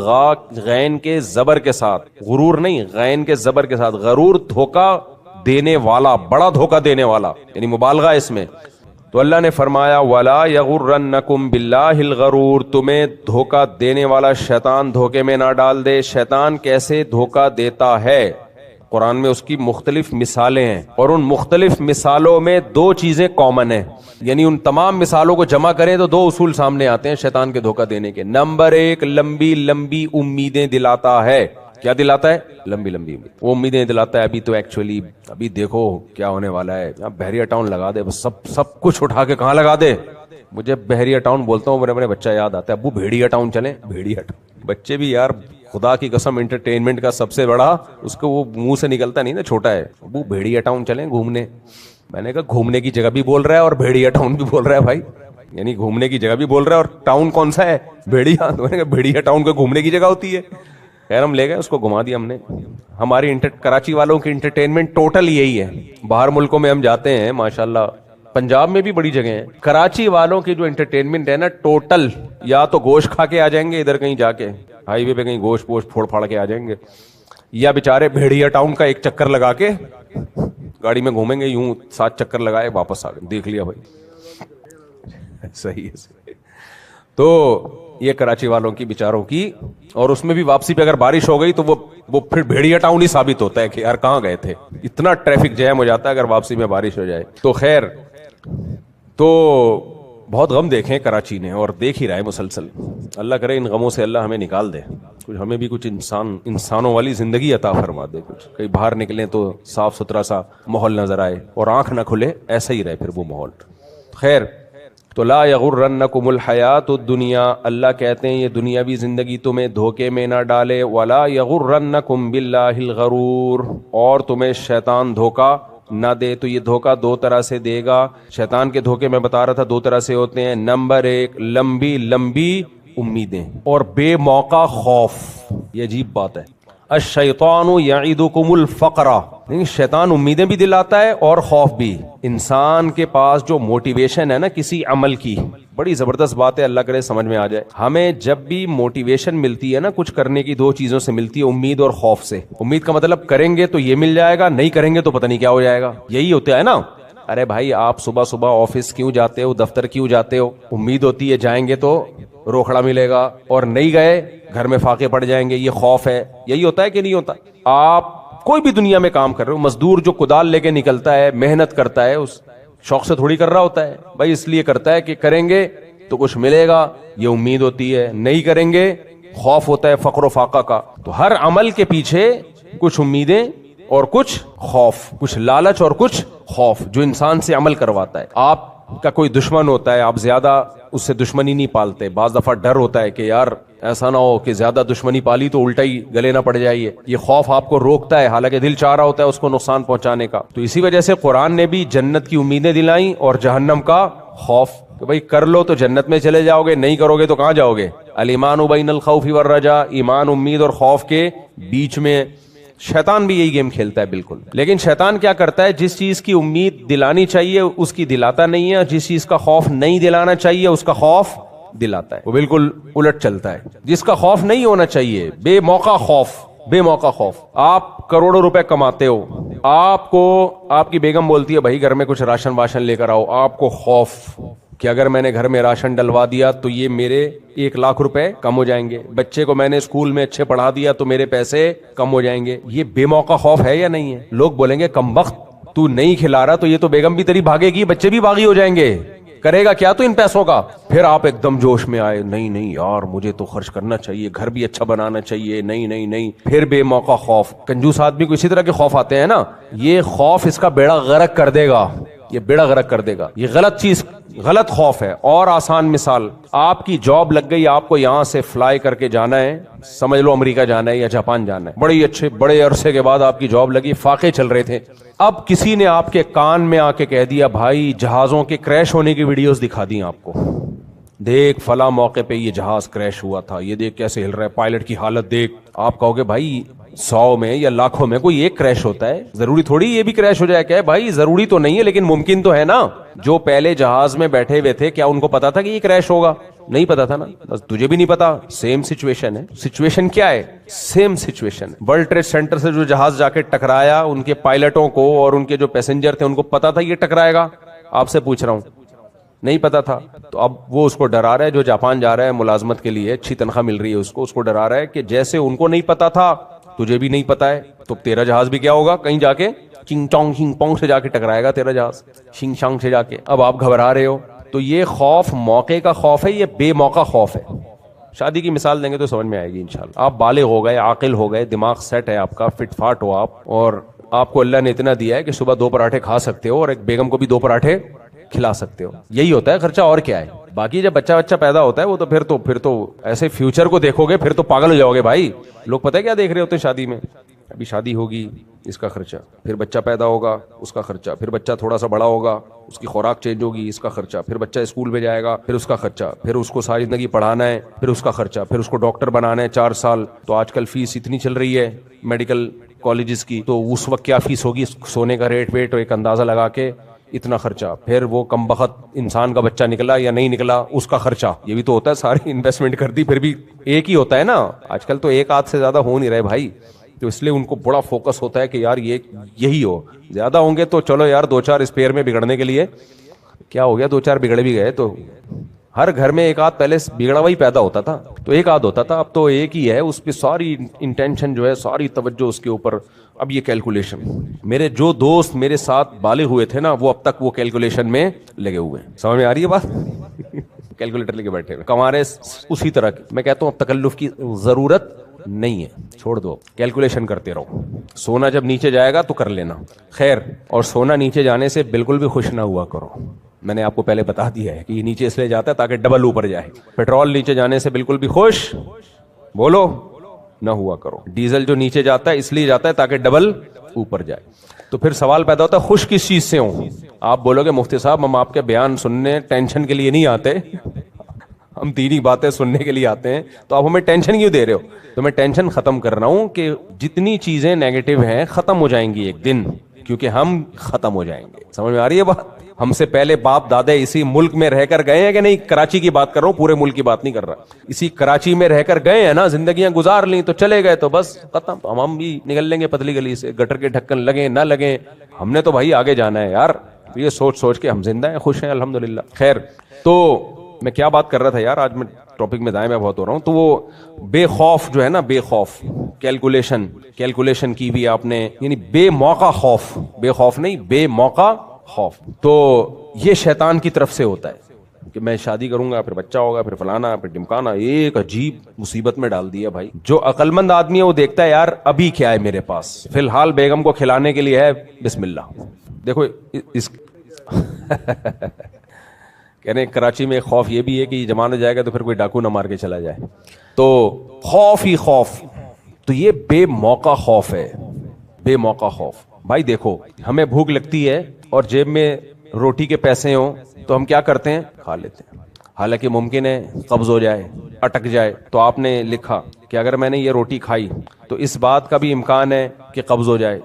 غین کے زبر کے ساتھ، غرور نہیں غین کے زبر کے ساتھ، غرور دھوکہ دینے والا، بڑا دھوکہ دینے والا، یعنی مبالغہ اس میں۔ تو اللہ نے فرمایا وَلَا يَغُرَّنَّكُمْ بِاللَّهِ الْغَرُورُ، تمہیں دھوکہ دینے والا شیطان دھوکے میں نہ ڈال دے۔ شیطان کیسے دھوکہ دیتا ہے؟ قرآن میں اس کی مختلف مثالیں ہیں، اور ان مختلف مثالوں میں دو چیزیں کامن ہیں، یعنی ان تمام مثالوں کو جمع کریں تو دو اصول سامنے آتے ہیں شیطان کے دھوکہ دینے کے۔ نمبر ایک، لمبی لمبی امیدیں دلاتا ہے۔ کیا دلاتا ہے؟ لمبی لمبی امید، وہ امیدیں دلاتا ہے ابھی تو ایکچولی ابھی دیکھو کیا ہونے والا ہے، بحریہ ٹاؤن لگا دے، بس سب کچھ اٹھا کے کہاں لگا دے۔ مجھے بحریہ ٹاؤن بولتا ہوں، میرے بچہ یاد آتا ہے، ابو بھیڑیا ٹاؤن چلیں، بھیڑیا ٹاؤن۔ بچے بھی یار خدا کی قسم انٹرٹینمنٹ کا سب سے بڑا اس کو وہ منہ سے نکلتا نہیں نا، چھوٹا ہے، ابو بھیڑیا ٹاؤن چلیں گھومنے۔ میں نے کہا گھومنے کی جگہ بھی بول رہا ہے اور بھیڑیا ٹاؤن بھی بول رہا ہے بھائی، یعنی گھومنے کی جگہ بھی بول رہا ہے اور ٹاؤن کون سا ہے؟ بھیڑیا۔ میں نے کہا بھیڑیا ٹاؤن کو گھومنے کی جگہ ہوتی ہے؟ خیر ہم لے گئے، اس کو گھما دیا ہم نے۔ ہماری کراچی والوں کی انٹرٹینمنٹ ٹوٹل یہی ہے۔ باہر ملکوں میں ہم جاتے ہیں ماشاءاللہ، پنجاب میں بھی بڑی جگہ ہیں، کراچی والوں کی جو انٹرٹینمنٹ ہے نا ٹوٹل، یا تو گوشت کھا کے آ جائیں گے ادھر کہیں جا کے ہائی وے پہ کہیں گوشت پوشت پھوڑ پھاڑ کے آ جائیں گے، یا بیچارے بھیڑیا ٹاؤن کا ایک چکر لگا کے گاڑی میں گھومیں گے، یوں 7 چکر لگائے واپس آ گئے، دیکھ لیا بھائی۔ صحیح ہے۔ تو یہ کراچی والوں کی بیچاروں کی، اور اس میں بھی واپسی پہ اگر بارش ہو گئی تو وہ پھر بھیڑیا ٹاؤن ہی ثابت ہوتا ہے کہ یار کہاں گئے تھے، اتنا ٹریفک جیم ہو جاتا ہے اگر واپسی میں بارش ہو جائے تو۔ خیر تو بہت غم دیکھیں کراچی نے اور دیکھ ہی رہا ہے مسلسل، اللہ کرے ان غموں سے اللہ ہمیں نکال دے، کچھ ہمیں بھی کچھ انسانوں والی زندگی عطا فرما دے، کچھ کہیں باہر نکلیں تو صاف ستھرا سا ماحول نظر آئے اور آنکھ نہ کھلے، ایسا ہی رہے پھر وہ ماحول۔ خیر تو لا یغرنکم الحیات الدنیا، اللہ کہتے ہیں یہ دنیاوی زندگی تمہیں دھوکے میں نہ ڈالے، ولا یغرنکم باللہ الغرور، اور تمہیں شیطان دھوکا نہ دے۔ تو یہ دھوکہ دو طرح سے دے گا، شیطان کے دھوکے میں بتا رہا تھا دو طرح سے ہوتے ہیں۔ نمبر ایک، لمبی لمبی امیدیں اور بے موقع خوف۔ یہ عجیب بات ہے، الشیطان یعدکم الفقر، شیطان امیدیں بھی دلاتا ہے اور خوف بھی۔ انسان کے پاس جو موٹیویشن ہے نا کسی عمل کی، بڑی زبردست بات ہے، اللہ کرے سمجھ میں آ جائے۔ ہمیں جب بھی موٹیویشن ملتی ہے نا کچھ کرنے کی، دو چیزوں سے ملتی ہے، امید اور خوف سے۔ امید کا مطلب کریں گے تو یہ مل جائے گا، نہیں کریں گے تو پتہ نہیں کیا ہو جائے گا، یہی ہوتا ہے نا۔ ارے بھائی آپ صبح صبح آفس کیوں جاتے ہو، دفتر کیوں جاتے ہو؟ امید ہوتی ہے جائیں گے تو روکڑا ملے گا، اور نہیں گئے گھر میں فاقے پڑ جائیں گے، یہ خوف ہے۔ یہی ہوتا ہے کہ نہیں ہوتا؟ آپ کوئی بھی دنیا میں کام کر رہے ہو، مزدور جو کدال لے کے نکلتا ہے، محنت کرتا ہے، اس شوق سے تھوڑی کر رہا ہوتا ہے بھائی، اس لیے کرتا ہے کہ کریں گے تو کچھ ملے گا، یہ امید ہوتی ہے، نہیں کریں گے خوف ہوتا ہے فقر و فاقہ کا۔ تو ہر عمل کے پیچھے کچھ امیدیں اور کچھ خوف، کچھ لالچ اور کچھ خوف جو انسان سے عمل کرواتا ہے۔ آپ کا کوئی دشمن ہوتا ہے، آپ زیادہ اس سے دشمنی نہیں پالتے، بعض دفعہ ڈر ہوتا ہے کہ یار ایسا نہ ہو کہ زیادہ دشمنی پالی تو الٹا ہی گلے نہ پڑ جائیے، یہ خوف آپ کو روکتا ہے، حالانکہ دل چاہ رہا ہوتا ہے اس کو نقصان پہنچانے کا۔ تو اسی وجہ سے قرآن نے بھی جنت کی امیدیں دلائیں اور جہنم کا خوف، کہ بھائی کر لو تو جنت میں چلے جاؤ گے، نہیں کرو گے تو کہاں جاؤ گے؟ الایمان بین الخوف والرجاء، ایمان امید اور خوف کے بیچ میں۔ شیطان بھی یہی گیم کھیلتا ہے بالکل، لیکن شیطان کیا کرتا ہے، جس چیز کی امید دلانی چاہیے اس کی دلاتا نہیں ہے، جس چیز کا خوف نہیں دلانا چاہیے اس کا خوف دلاتا ہے، وہ بالکل الٹ چلتا ہے۔ جس کا خوف نہیں ہونا چاہیے، بے موقع خوف، بے موقع خوف۔ آپ کروڑوں روپے کماتے ہو، آپ کو آپ کی بیگم بولتی ہے بھائی گھر میں کچھ راشن واشن لے کر آؤ، آپ کو خوف کہ اگر میں نے گھر میں راشن ڈلوا دیا تو یہ میرے 1,00,000 روپے کم ہو جائیں گے، بچے کو میں نے اسکول میں اچھے پڑھا دیا تو میرے پیسے کم ہو جائیں گے۔ یہ بے موقع خوف ہے یا نہیں ہے؟ لوگ بولیں گے کم بخت تو نہیں کھلا رہا تو یہ تو بیگم بھی تیری بھاگے گی، بچے بھی باغی ہو جائیں گے، کرے گا کیا تو ان پیسوں کا. پھر آپ ایک دم جوش میں آئے, نہیں نہیں یار مجھے تو خرچ کرنا چاہیے, گھر بھی اچھا بنانا چاہیے, نہیں نہیں نہیں. پھر بے موقع خوف. کنجوس آدمی کو اسی طرح کے خوف آتے ہیں نا, یہ خوف اس کا بیڑا غرق کر دے گا, یہ بیڑا غرق کر دے گا. یہ غلط چیز, غلط خوف ہے. اور آسان مثال, آپ کی جاب لگ گئی, آپ کو یہاں سے فلائی کر کے جانا ہے, سمجھ لو امریکہ جانا ہے یا جاپان جانا ہے, بڑی اچھے بڑے عرصے کے بعد آپ کی جاب لگی, فاقے چل رہے تھے. اب کسی نے آپ کے کان میں آ کے کہہ دیا بھائی جہازوں کے کریش ہونے کی ویڈیوز دکھا دی آپ کو, دیکھ فلاں موقع پہ یہ جہاز کریش ہوا تھا, یہ دیکھ کیسے ہل رہا ہے, پائلٹ کی حالت دیکھ. آپ کہو گے بھائی 100 میں یا لاکھوں میں کوئی ایک کریش ہوتا ہے, ضروری تھوڑی یہ بھی کریش ہو جائے. کہ بھائی ضروری تو نہیں ہے لیکن ممکن تو ہے نا. جو پہلے جہاز میں بیٹھے ہوئے تھے کیا ان کو پتا تھا کہ یہ کریش ہوگا؟ نہیں پتا تھا نا, بس تجھے بھی نہیں پتا. سیم سچویشن ہے. سچویشن کیا ہے؟ Same situation. World Trade Center سے جو جہاز جا کے ٹکرایا, ان کے پائلٹوں کو اور ان کے جو پیسنجر تھے ان کو پتا تھا یہ ٹکرائے گا؟ آپ سے پوچھ رہا ہوں, نہیں پتا تھا. تو اب وہ اس کو ڈرا رہا ہے, جو جاپان جا رہا ہے ملازمت کے لیے, اچھی تنخواہ مل رہی ہے اس کو ڈرا رہا ہے کہ جیسے ان کو نہیں پتا تھا تجھے بھی نہیں پتا ہے, تو تیرا جہاز بھی کیا ہوگا, کہیں جا کے چنگ چونگ ہنگ پونگ سے جا کے ٹکرائے گا تیرا جہاز, شنگ شانگ سے جا کے. اب آپ گھبرا رہے ہو. تو یہ خوف موقع کا خوف ہے, یہ بے موقع خوف ہے. شادی کی مثال دیں گے تو سمجھ میں آئے گی انشاءاللہ. آپ بالغ ہو گئے, عاقل ہو گئے, دماغ سیٹ ہے آپ کا, فٹ فاٹ ہو آپ, اور آپ کو اللہ نے اتنا دیا ہے کہ صبح 2 پراٹھے کھا سکتے ہو اور ایک بیگم کو بھی 2 پراٹھے کھلا سکتے ہو. یہی ہوتا ہے خرچہ, اور کیا ہے. باقی جب بچہ پیدا ہوتا ہے وہ تو پھر تو ایسے فیوچر کو دیکھو گے, پھر تو پاگل ہو جاؤ گے بھائی. لوگ پتہ ہے کیا دیکھ رہے ہوتے ہیں شادی میں, ابھی شادی ہوگی اس کا خرچہ, پھر بچہ پیدا ہوگا اس کا خرچہ, پھر بچہ تھوڑا سا بڑا ہوگا اس کی خوراک چینج ہوگی اس کا خرچہ, پھر بچہ اسکول میں جائے گا پھر اس کا خرچہ, پھر اس کو ساری زندگی پڑھانا ہے پھر اس کا خرچہ, پھر اس کو ڈاکٹر بنانا ہے 4 سال. تو آج کل فیس اتنی چل رہی ہے میڈیکل کالجز کی, تو اس وقت کیا فیس ہوگی, سونے کا ریٹ ویٹ ایک اندازہ لگا کے اتنا خرچہ. پھر وہ کم بخت انسان کا بچہ نکلا یا نہیں نکلا اس کا خرچہ, یہ بھی تو ہوتا ہے. ساری انویسٹمنٹ کر دی پھر بھی ایک ہی ہوتا ہے نا. آج کل تو ایک آدھ سے زیادہ ہو نہیں رہے بھائی, تو اس لیے ان کو بڑا فوکس ہوتا ہے کہ یار یہی ہو. زیادہ ہوں گے تو چلو یار 2-4 اسپیئر میں بگڑنے کے لیے کیا ہو گیا, 2-4 بگڑے بھی گئے. تو ہر گھر میں ایک آدھ پہلے بگڑا ہوا ہی پیدا ہوتا تھا, تو ایک آدھ ہوتا تھا, اب تو ایک ہی ہے. اس پہ ساری انٹینشن جو ہے, ساری توجہ اس کے اوپر. اب یہ کیلکولیشن, میرے جو دوست میرے ساتھ بالغ ہوئے تھے نا وہ اب تک وہ کیلکولیشن میں لگے ہوئے ہیں. سمجھ میں آ رہی ہے بات؟ کیلکولیٹر لے کے بیٹھے ہوئے کمارے اسی طرح کی. میں کہتا ہوں اب تکلف کی ضرورت نہیں ہے, چھوڑ دو, کیلکولیشن کرتے رہو. سونا جب نیچے جائے گا تو کر لینا خیر, اور سونا نیچے جانے سے بالکل بھی خوش نہ ہوا کرو. میں نے آپ کو پہلے بتا دیا ہے کہ یہ نیچے اس لیے جاتا ہے تاکہ ڈبل اوپر جائے. پیٹرول نیچے جانے سے بالکل بھی خوش بولو نہ ہوا کرو. ڈیزل جو نیچے جاتا ہے اس لیے جاتا ہے تاکہ ڈبل اوپر جائے. تو پھر سوال پیدا ہوتا ہے خوش کس چیز سے ہوں. آپ بولو گے مفتی صاحب ہم آپ کے بیان سننے ٹینشن کے لیے نہیں آتے, ہم دینی باتیں سننے کے لیے آتے ہیں, تو آپ ہمیں ٹینشن کیوں دے رہے ہو؟ تو میں ٹینشن ختم کر رہا ہوں کہ جتنی چیزیں نیگیٹو ہیں ختم ہو جائیں گی ایک دن, کیونکہ ہم ختم ہو جائیں گے. سمجھ میں آ رہی ہے بات؟ ہم سے پہلے باپ دادے اسی ملک میں رہ کر گئے ہیں کہ نہیں؟ کراچی کی بات کر رہا ہوں, پورے ملک کی بات نہیں کر رہا. اسی کراچی میں رہ کر گئے ہیں نا, زندگیاں گزار لیں تو چلے گئے, تو بس ختم. ہم بھی نکل لیں گے پتلی گلی سے, گٹر کے ڈھکن لگیں نہ لگیں, ہم نے تو بھائی آگے جانا ہے یار. یہ سوچ کے ہم زندہ ہیں, خوش ہیں الحمدللہ. خیر, تو میں کیا بات کر رہا تھا یار, آج میں ٹاپک میں دائیں میں بہت ہو رہا ہوں. تو وہ بے خوف جو ہے نا, بے خوف, کیلکولیشن کی بھی آپ نے, یعنی بے موقع خوف, بے خوف نہیں بے موقع خوف. تو یہ شیطان کی طرف سے ہوتا ہے کہ میں شادی کروں گا, پھر بچہ ہوگا, پھر فلانا, پھر ڈمکانا. ایک عجیب مصیبت میں ڈال دیا بھائی. جو عقل مند آدمی ہے وہ دیکھتا ہے یار ابھی کیا ہے میرے پاس, فی الحال بیگم کو کھلانے کے لیے ہے, بسم اللہ. دیکھو اس کہنے کراچی میں ایک خوف یہ بھی ہے کہ یہ جمانا جائے گا تو پھر کوئی ڈاکو نہ مار کے چلا جائے, تو خوف ہی خوف. تو یہ بے موقع خوف ہے, بے موقع خوف. بھائی دیکھو ہمیں بھوک لگتی ہے اور جیب میں روٹی کے پیسے ہوں تو ہم کیا کرتے ہیں, کھا لیتے ہیں. حالانکہ ممکن ہے قبض ہو جائے, اٹک جائے. تو آپ نے لکھا کہ اگر میں نے یہ روٹی کھائی تو اس بات کا بھی امکان ہے کہ قبض ہو جائے,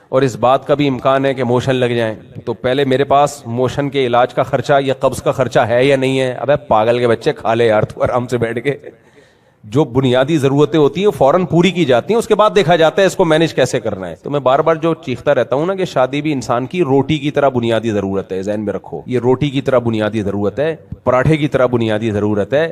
اور اس بات کا بھی امکان ہے کہ موشن لگ جائیں. تو پہلے میرے پاس موشن کے علاج کا خرچہ یا قبض کا خرچہ ہے یا نہیں ہے؟ ابے پاگل کے بچے, کھا لے یار تو آرام سے بیٹھ کے. جو بنیادی ضرورتیں ہوتی ہیں وہ فوراً پوری کی جاتی ہیں, اس کے بعد دیکھا جاتا ہے اس کو مینج کیسے کرنا ہے. تو میں بار بار جو چیختا رہتا ہوں نا کہ شادی بھی انسان کی روٹی کی طرح بنیادی ضرورت ہے, ذہن میں رکھو. یہ روٹی کی طرح بنیادی ضرورت ہے, پراٹھے کی طرح بنیادی ضرورت ہے,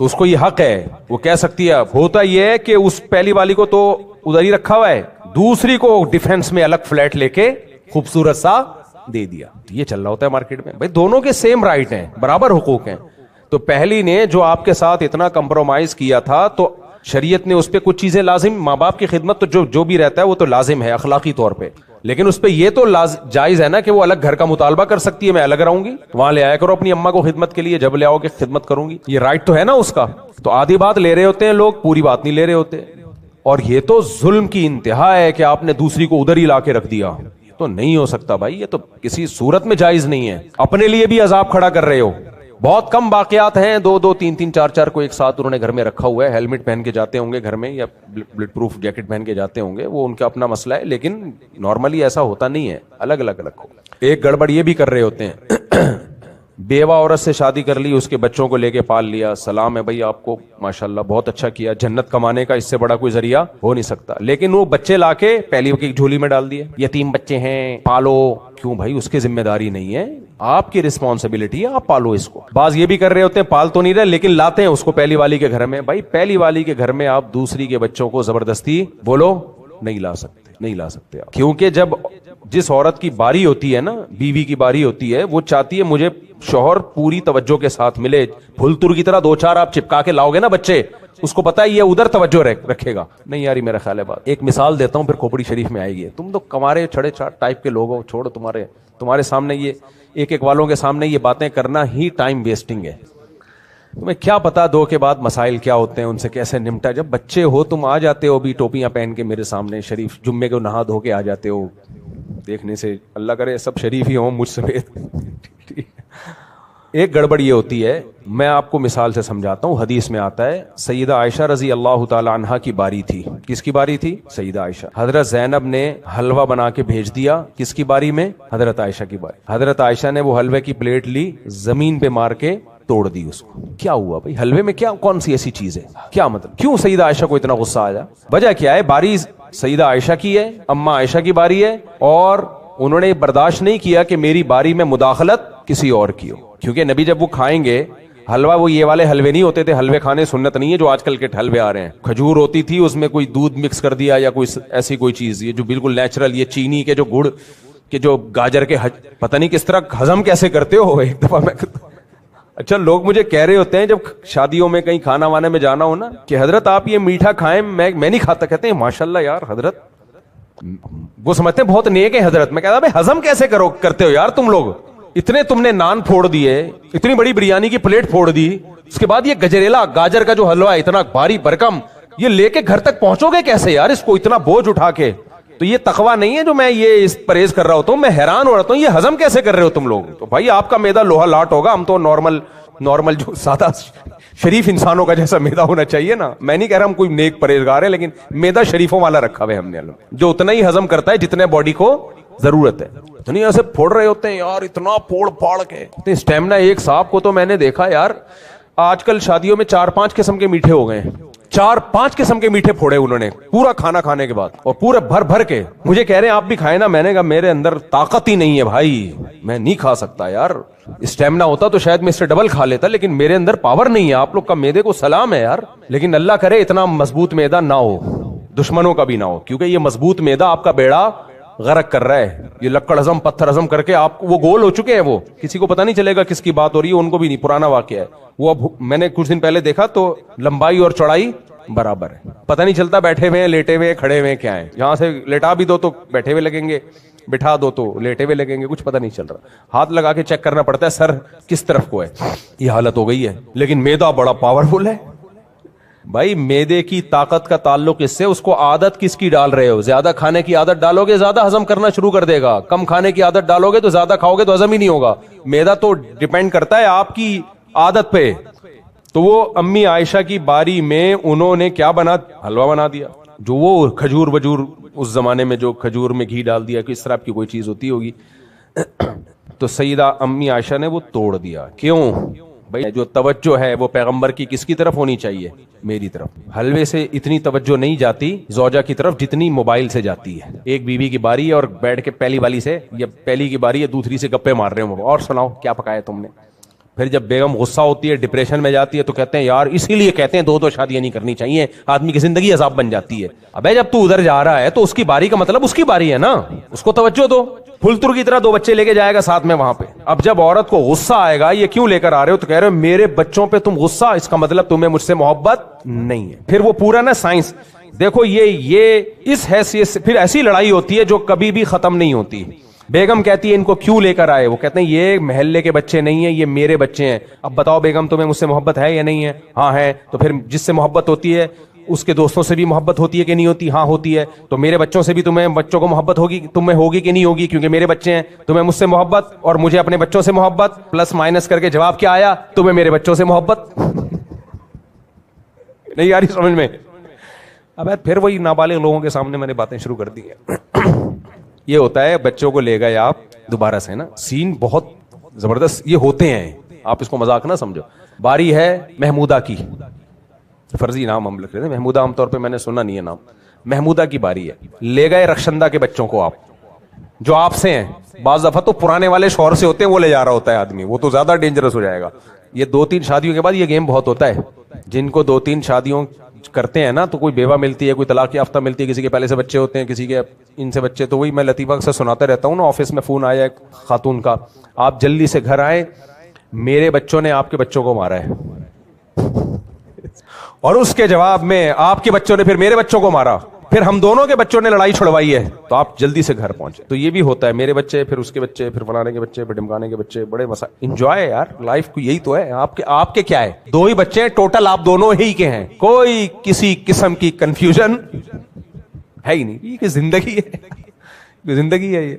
تو اس کو یہ حق ہے, وہ کہہ سکتی ہے. ہوتا یہ ہے کہ اس پہلی والی کو تو ادھر ہی رکھا ہوا ہے, دوسری کو ڈیفنس میں الگ فلیٹ لے کے خوبصورت سا دے دیا. یہ چل رہا ہوتا ہے مارکیٹ میں. بھائی دونوں کے سیم رائٹ ہیں, برابر حقوق ہیں. تو پہلی نے جو آپ کے ساتھ اتنا کمپرومائز کیا تھا تو شریعت نے اس پہ کچھ چیزیں لازم, ماں باپ کی خدمت تو جو بھی رہتا ہے وہ تو لازم ہے اخلاقی طور پہ, لیکن اس پہ یہ تو جائز ہے نا کہ وہ الگ گھر کا مطالبہ کر سکتی ہے, میں الگ رہوں گی, وہاں لے آیا کرو اپنی اماں کو خدمت کے لیے, جب لے آؤ کہ خدمت کروں گی, یہ رائٹ تو ہے نا اس کا. تو آدھی بات لے رہے ہوتے ہیں لوگ, پوری بات نہیں لے رہے ہوتے. اور یہ تو ظلم کی انتہا ہے کہ آپ نے دوسری کو ادھر ہی لا کے رکھ دیا. تو نہیں ہو سکتا بھائی, یہ تو کسی صورت میں جائز نہیں ہے. اپنے لیے بھی عذاب کھڑا کر رہے ہو. بہت کم واقعات ہیں, دو دو تین تین چار چار کو ایک ساتھ انہوں نے گھر میں رکھا ہوا ہے, ہیلمٹ پہن کے جاتے ہوں گے گھر میں یا بلٹ پروف جیکٹ پہن کے جاتے ہوں گے, وہ ان کا اپنا مسئلہ ہے, لیکن نارملی ایسا ہوتا نہیں ہے, الگ الگ ہو. ایک گڑبڑ یہ بھی کر رہے ہوتے ہیں, بیوہ عورت سے شادی کر لی, اس کے بچوں کو لے کے پال لیا, سلام ہے بھائی آپ کو, ماشاءاللہ بہت اچھا کیا, جنت کمانے کا اس سے بڑا کوئی ذریعہ ہو نہیں سکتا. لیکن وہ بچے لا کے پہلی کی جھولی میں ڈال دیے, یتیم بچے ہیں پالو. کیوں بھائی, اس کی ذمہ داری نہیں ہے, آپ کی رسپانسبلٹی ہے, آپ پالو اس کو. بعض یہ بھی کر رہے ہوتے ہیں, پال تو نہیں رہے لیکن لاتے ہیں اس کو پہلی والی کے گھر میں. بھائی پہلی والی کے گھر میں آپ دوسری کے بچوں کو زبردستی بولو نہیں لا سکتے, نہیں لا سکتے آپ. کیونکہ جس عورت کی باری ہوتی ہے نا, بیوی کی باری ہوتی ہے, وہ چاہتی ہے مجھے شوہر پوری توجہ کے ساتھ ملے. پھلتر کی طرح دو چار آپ چپکا کے لاؤ گے نا بچے, اس کو پتا ہے یہ ادھر توجہ رکھے گا نہیں. یاری میرا خیال ہے بات. ایک مثال دیتا ہوں پھر کھوپڑی شریف میں آئے گی. تم تو کمارے چھڑے چھاٹ ٹائپ کے لوگ ہو, چھوڑو, تمہارے سامنے یہ ایک والوں کے سامنے یہ باتیں کرنا ہی ٹائم ویسٹنگ ہے. تمہیں کیا پتا دو کے بعد مسائل کیا ہوتے ہیں, ان سے کیسے نمٹا. جب بچے ہو تم آ جاتے ہو بھی ٹوپیاں پہن کے میرے سامنے, شریف جمعے کو نہا دھو کے آ جاتے ہو. دیکھنے سے اللہ کرے سب شریف ہی ہوں مجھ سمیت. ایک گڑبڑ یہ ہوتی ہے, میں آپ کو مثال سے سمجھاتا ہوں. حدیث میں آتا ہے سیدہ عائشہ رضی اللہ تعالی عنہا کی باری تھی. کس کی باری تھی؟ سیدہ عائشہ. حضرت زینب نے حلوہ بنا کے بھیج دیا, کس کی باری میں؟ حضرت عائشہ کی باری. حضرت عائشہ نے وہ حلوے کی پلیٹ لی, زمین پہ مار کے توڑ دی اس کو. کیا ہوا بھائی, حلوے میں کیا کون سی ایسی چیز ہے, کیا مطلب, کیوں سیدہ عائشہ کو اتنا غصہ آیا؟ وجہ کیا ہے؟ باری سیدہ عائشہ کی ہے, اماں عائشہ کی باری ہے, اور انہوں نے برداشت نہیں کیا کہ میری باری میں مداخلت کسی اور کی ہو. کیونکہ نبی جب وہ کھائیں گے حلوہ, وہ یہ والے حلوے نہیں ہوتے تھے, حلوے کھانے سنت نہیں ہے جو آج کل کے حلوے آ رہے ہیں. کھجور ہوتی تھی, اس میں کوئی دودھ مکس کر دیا یا کوئی ایسی کوئی چیز, یہ جو بالکل نیچرل, یہ چینی کے جو گڑ کے جو گاجر کے پتہ نہیں کس طرح ہضم کیسے کرتے ہو. ایک دفعہ میں اچھا لوگ مجھے کہہ رہے ہوتے ہیں جب شادیوں میں کہیں کھانا وانے میں جانا ہو نا کہ حضرت آپ یہ میٹھا کھائیں, میں نہیں کھاتا. کہتے ہیں ماشاءاللہ یار حضرت, وہ سمجھتے ہیں بہت نیک ہے حضرت. میں کہتا بھائی ہضم کیسے کرتے ہو یار تم لوگ, اتنے تم نے نان پھوڑ دیے, اتنی بڑی بریانی کی پلیٹ پھوڑ دی, اس کے بعد یہ گجریلا گاجر کا جو حلوہ ہے اتنا بھاری بھرکم, یہ لے کے گھر تک پہنچو گے کیسے یار اس کو اتنا بوجھ اٹھا کے؟ تو یہ تقویٰ نہیں ہے جو میں یہ پرہیز کر رہا ہوتا ہوں, میں حیران ہو رہا ہوں یہ ہضم کیسے کر رہے ہو تم لوگ. تو بھائی آپ کا میدا لوہا لاٹ ہوگا, ہم تو نارمل جو سادہ شریف انسانوں کا جیسا میدا ہونا چاہیے نا. میں نہیں کہہ رہا ہم کوئی نیک پرہیزگار ہے, لیکن میدا شریفوں والا رکھا ہوا ہے ہم نے, جو اتنا ہی ہضم کرتا ہے جتنے باڈی کو ضرورت ہے. تو نہیں ایسے پھوڑ رہے ہوتے ہیں یار, اتنا پھوڑ پھاڑ کے اسٹیمنا. ایک صاحب کو تو میں نے دیکھا یار, آج کل شادیوں میں 4-5 قسم کے میٹھے ہو گئے ہیں, 4-5 قسم کے میٹھے پھوڑے انہوں نے پورا کھانا کھانے کے بعد, اور پورے بھر کے مجھے کہہ رہے ہیں آپ بھی کھائیں نا. میں نے کہا میرے اندر طاقت ہی نہیں ہے بھائی, میں نہیں کھا سکتا یار. اسٹیمنا ہوتا تو شاید میں اس سے ڈبل کھا لیتا, لیکن میرے اندر پاور نہیں ہے. آپ لوگ کا میدے کو سلام ہے یار, لیکن اللہ کرے اتنا مضبوط میدا نہ ہو, دشمنوں کا بھی نہ ہو, کیونکہ یہ مضبوط میدا آپ کا بیڑا غرق کر رہا ہے. یہ لکڑ ہضم پتھر ہضم کر کے آپ وہ گول ہو چکے ہیں, وہ کسی کو پتہ نہیں چلے گا کس کی بات ہو رہی ہے, ان کو بھی نہیں, پرانا واقعہ ہے وہ. اب میں نے کچھ دن پہلے دیکھا تو لمبائی اور چوڑائی برابر ہے, پتہ نہیں چلتا بیٹھے ہوئے ہیں, لیٹے ہوئے, کھڑے ہوئے کیا ہیں. یہاں سے لیٹا بھی دو تو بیٹھے ہوئے لگیں گے, بٹھا دو تو لیٹے ہوئے لگیں گے, کچھ پتہ نہیں چل رہا. ہاتھ لگا کے چیک کرنا پڑتا ہے سر کس طرف کو ہے. یہ حالت ہو گئی ہے, لیکن میدا بڑا پاورفل ہے بھائی. میدے کی طاقت کا تعلق اس سے, اس کو عادت کس کی ڈال رہے ہو. زیادہ کھانے کی عادت ڈالو گے زیادہ ہضم کرنا شروع کر دے گا, کم کھانے کی عادت ڈالو گے تو زیادہ کھاؤ گے تو ہضم ہی نہیں ہوگا. میدا تو ڈیپینڈ کرتا ہے آپ کی عادت پہ. تو وہ امی عائشہ کی باری میں انہوں نے کیا حلوہ بنا دیا, جو وہ کھجور وجور اس زمانے میں جو کھجور میں گھی ڈال دیا, کس طرح کی کوئی چیز ہوتی ہوگی. تو سیدہ امی عائشہ نے وہ توڑ دیا. کیوں بھائی؟ جو توجہ ہے وہ پیغمبر کی کس کی طرف ہونی چاہیے؟ میری طرف. حلوے سے اتنی توجہ نہیں جاتی زوجہ کی طرف جتنی موبائل سے جاتی ہے. ایک بیوی کی باری ہے اور بیٹھ کے پہلی والی سے یا پہلی کی باری ہے دوسری سے گپے مار رہے ہوں, اور سناؤ کیا پکایا تم نے, پھر جب بیگم غصہ ہوتی ہے, ڈپریشن میں جاتی ہے, تو کہتے ہیں یار اسی لیے کہتے ہیں 2 شادیاں نہیں کرنی چاہیے, آدمی کی زندگی عذاب بن جاتی ہے. ابے جب تو ادھر جا رہا ہے تو اس کی باری کا مطلب اس کی باری ہے نا, اس کو توجہ دو. پھلتر کی طرح 2 بچے لے کے جائے گا ساتھ میں وہاں پہ. اب جب عورت کو غصہ آئے گا یہ کیوں لے کر آ رہے ہو, تو کہہ رہے ہو میرے بچوں پہ تم غصہ, اس کا مطلب تمہیں مجھ سے محبت نہیں ہے. پھر وہ پورا نا سائنس دیکھو, یہ اس حیثیت سے پھر ایسی لڑائی ہوتی ہے جو کبھی بھی ختم نہیں ہوتی. بیگم کہتی ہے ان کو کیوں لے کر آئے, وہ کہتے ہیں یہ محلے کے بچے نہیں ہیں, یہ میرے بچے ہیں. اب بتاؤ بیگم تمہیں مجھ سے محبت ہے یا نہیں ہے؟ ہاں ہے. تو پھر جس سے محبت ہوتی ہے اس کے دوستوں سے بھی محبت ہوتی ہے کہ نہیں ہوتی؟ ہاں ہوتی ہے. تو میرے بچوں سے بھی تمہیں بچوں کو محبت ہوگی, تمہیں ہوگی کہ نہیں ہوگی؟ کیونکہ میرے بچے ہیں. تمہیں مجھ سے محبت اور مجھے اپنے بچوں سے محبت, پلس مائنس کر کے جواب کیا آیا؟ تمہیں میرے بچوں سے محبت. نہیں آ رہی سمجھ میں؟ اب پھر وہی نابالغ لوگوں کے سامنے میں نے باتیں شروع کر دی ہیں. یہ ہوتا ہے بچوں کو لے گئے آپ دوبارہ سے نا, سین بہت زبردست یہ ہوتے ہیں, آپ اس کو مذاق نہ سمجھو. باری ہے محمودہ کی, فرضی نام ہم لکھ رہے تھے, محمودہ عام طور پہ میں نے سنا نہیں ہے نام. محمودہ کی باری ہے, لے گئے رخشندہ کے بچوں کو آپ, جو آپ سے ہیں. بعض دفعہ تو پرانے والے شوہر سے ہوتے ہیں, وہ لے جا رہا ہوتا ہے آدمی, وہ تو زیادہ ڈینجرس ہو جائے گا. یہ 2-3 شادیوں کے بعد یہ گیم بہت ہوتا ہے. جن کو 2-3 شادیوں کرتے ہیں نا, تو کوئی بیوہ ملتی ہے, کوئی طلاق یافتہ ملتی ہے, کسی کے پہلے سے بچے ہوتے ہیں, کسی کے ان سے بچے. تو وہی میں لطیفہ سے سناتا رہتا ہوں نا, آفس میں فون آیا ایک خاتون کا, آپ جلدی سے گھر آئیں, میرے بچوں نے آپ کے بچوں کو مارا ہے. اور اس کے جواب میں آپ کے بچوں نے پھر میرے بچوں کو مارا, پھر ہم دونوں کے بچوں نے لڑائی چھڑوائی ہے, تو آپ جلدی سے گھر پہنچے. تو یہ بھی ہوتا ہے, میرے بچے پھر اس کے بچے, پھر فلانے کے بچے, پھر ڈمکانے کے بچے. بڑے مسا انجوائے یار, لائف کو یہی تو ہے. آپ کے کیا ہے, 2 ہی بچے ہیں ٹوٹل, آپ دونوں ہی کے ہیں, کوئی کسی قسم کی کنفیوژن ہے ہی نہیں. یہ زندگی ہے, زندگی ہے یہ.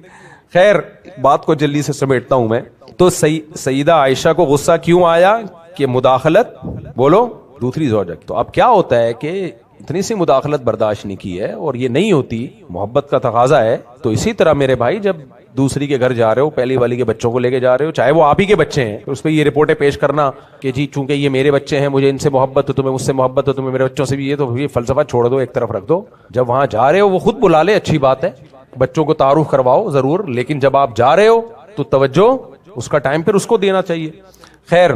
خیر بات کو جلدی سے سمیٹتا ہوں میں. تو سیدہ عائشہ کو غصہ کیوں آیا کہ مداخلت, بولو, دوسری زوجہ. تو اب کیا ہوتا ہے کہ اتنی سی مداخلت برداشت نہیں کی ہے, اور یہ نہیں ہوتی, محبت کا تقاضا ہے. تو اسی طرح میرے بھائی جب دوسری کے گھر جا رہے ہو, پہلی والی کے بچوں کو لے کے جا رہے ہو, چاہے وہ آپ ہی کے بچے ہیں, تو اس پہ یہ رپورٹیں پیش کرنا کہ جی چونکہ یہ میرے بچے ہیں, مجھے ان سے محبت, تو تمہیں مجھ سے محبت, تو تمہیں میرے بچوں سے بھی. یہ تو یہ فلسفہ چھوڑ دو, ایک طرف رکھ دو. جب وہاں جا رہے ہو وہ خود بلا لے, اچھی بات ہے, بچوں کو تعارف کرواؤ ضرور, لیکن جب آپ جا رہے ہو تو توجہ اس کا ٹائم پھر اس کو دینا چاہیے. خیر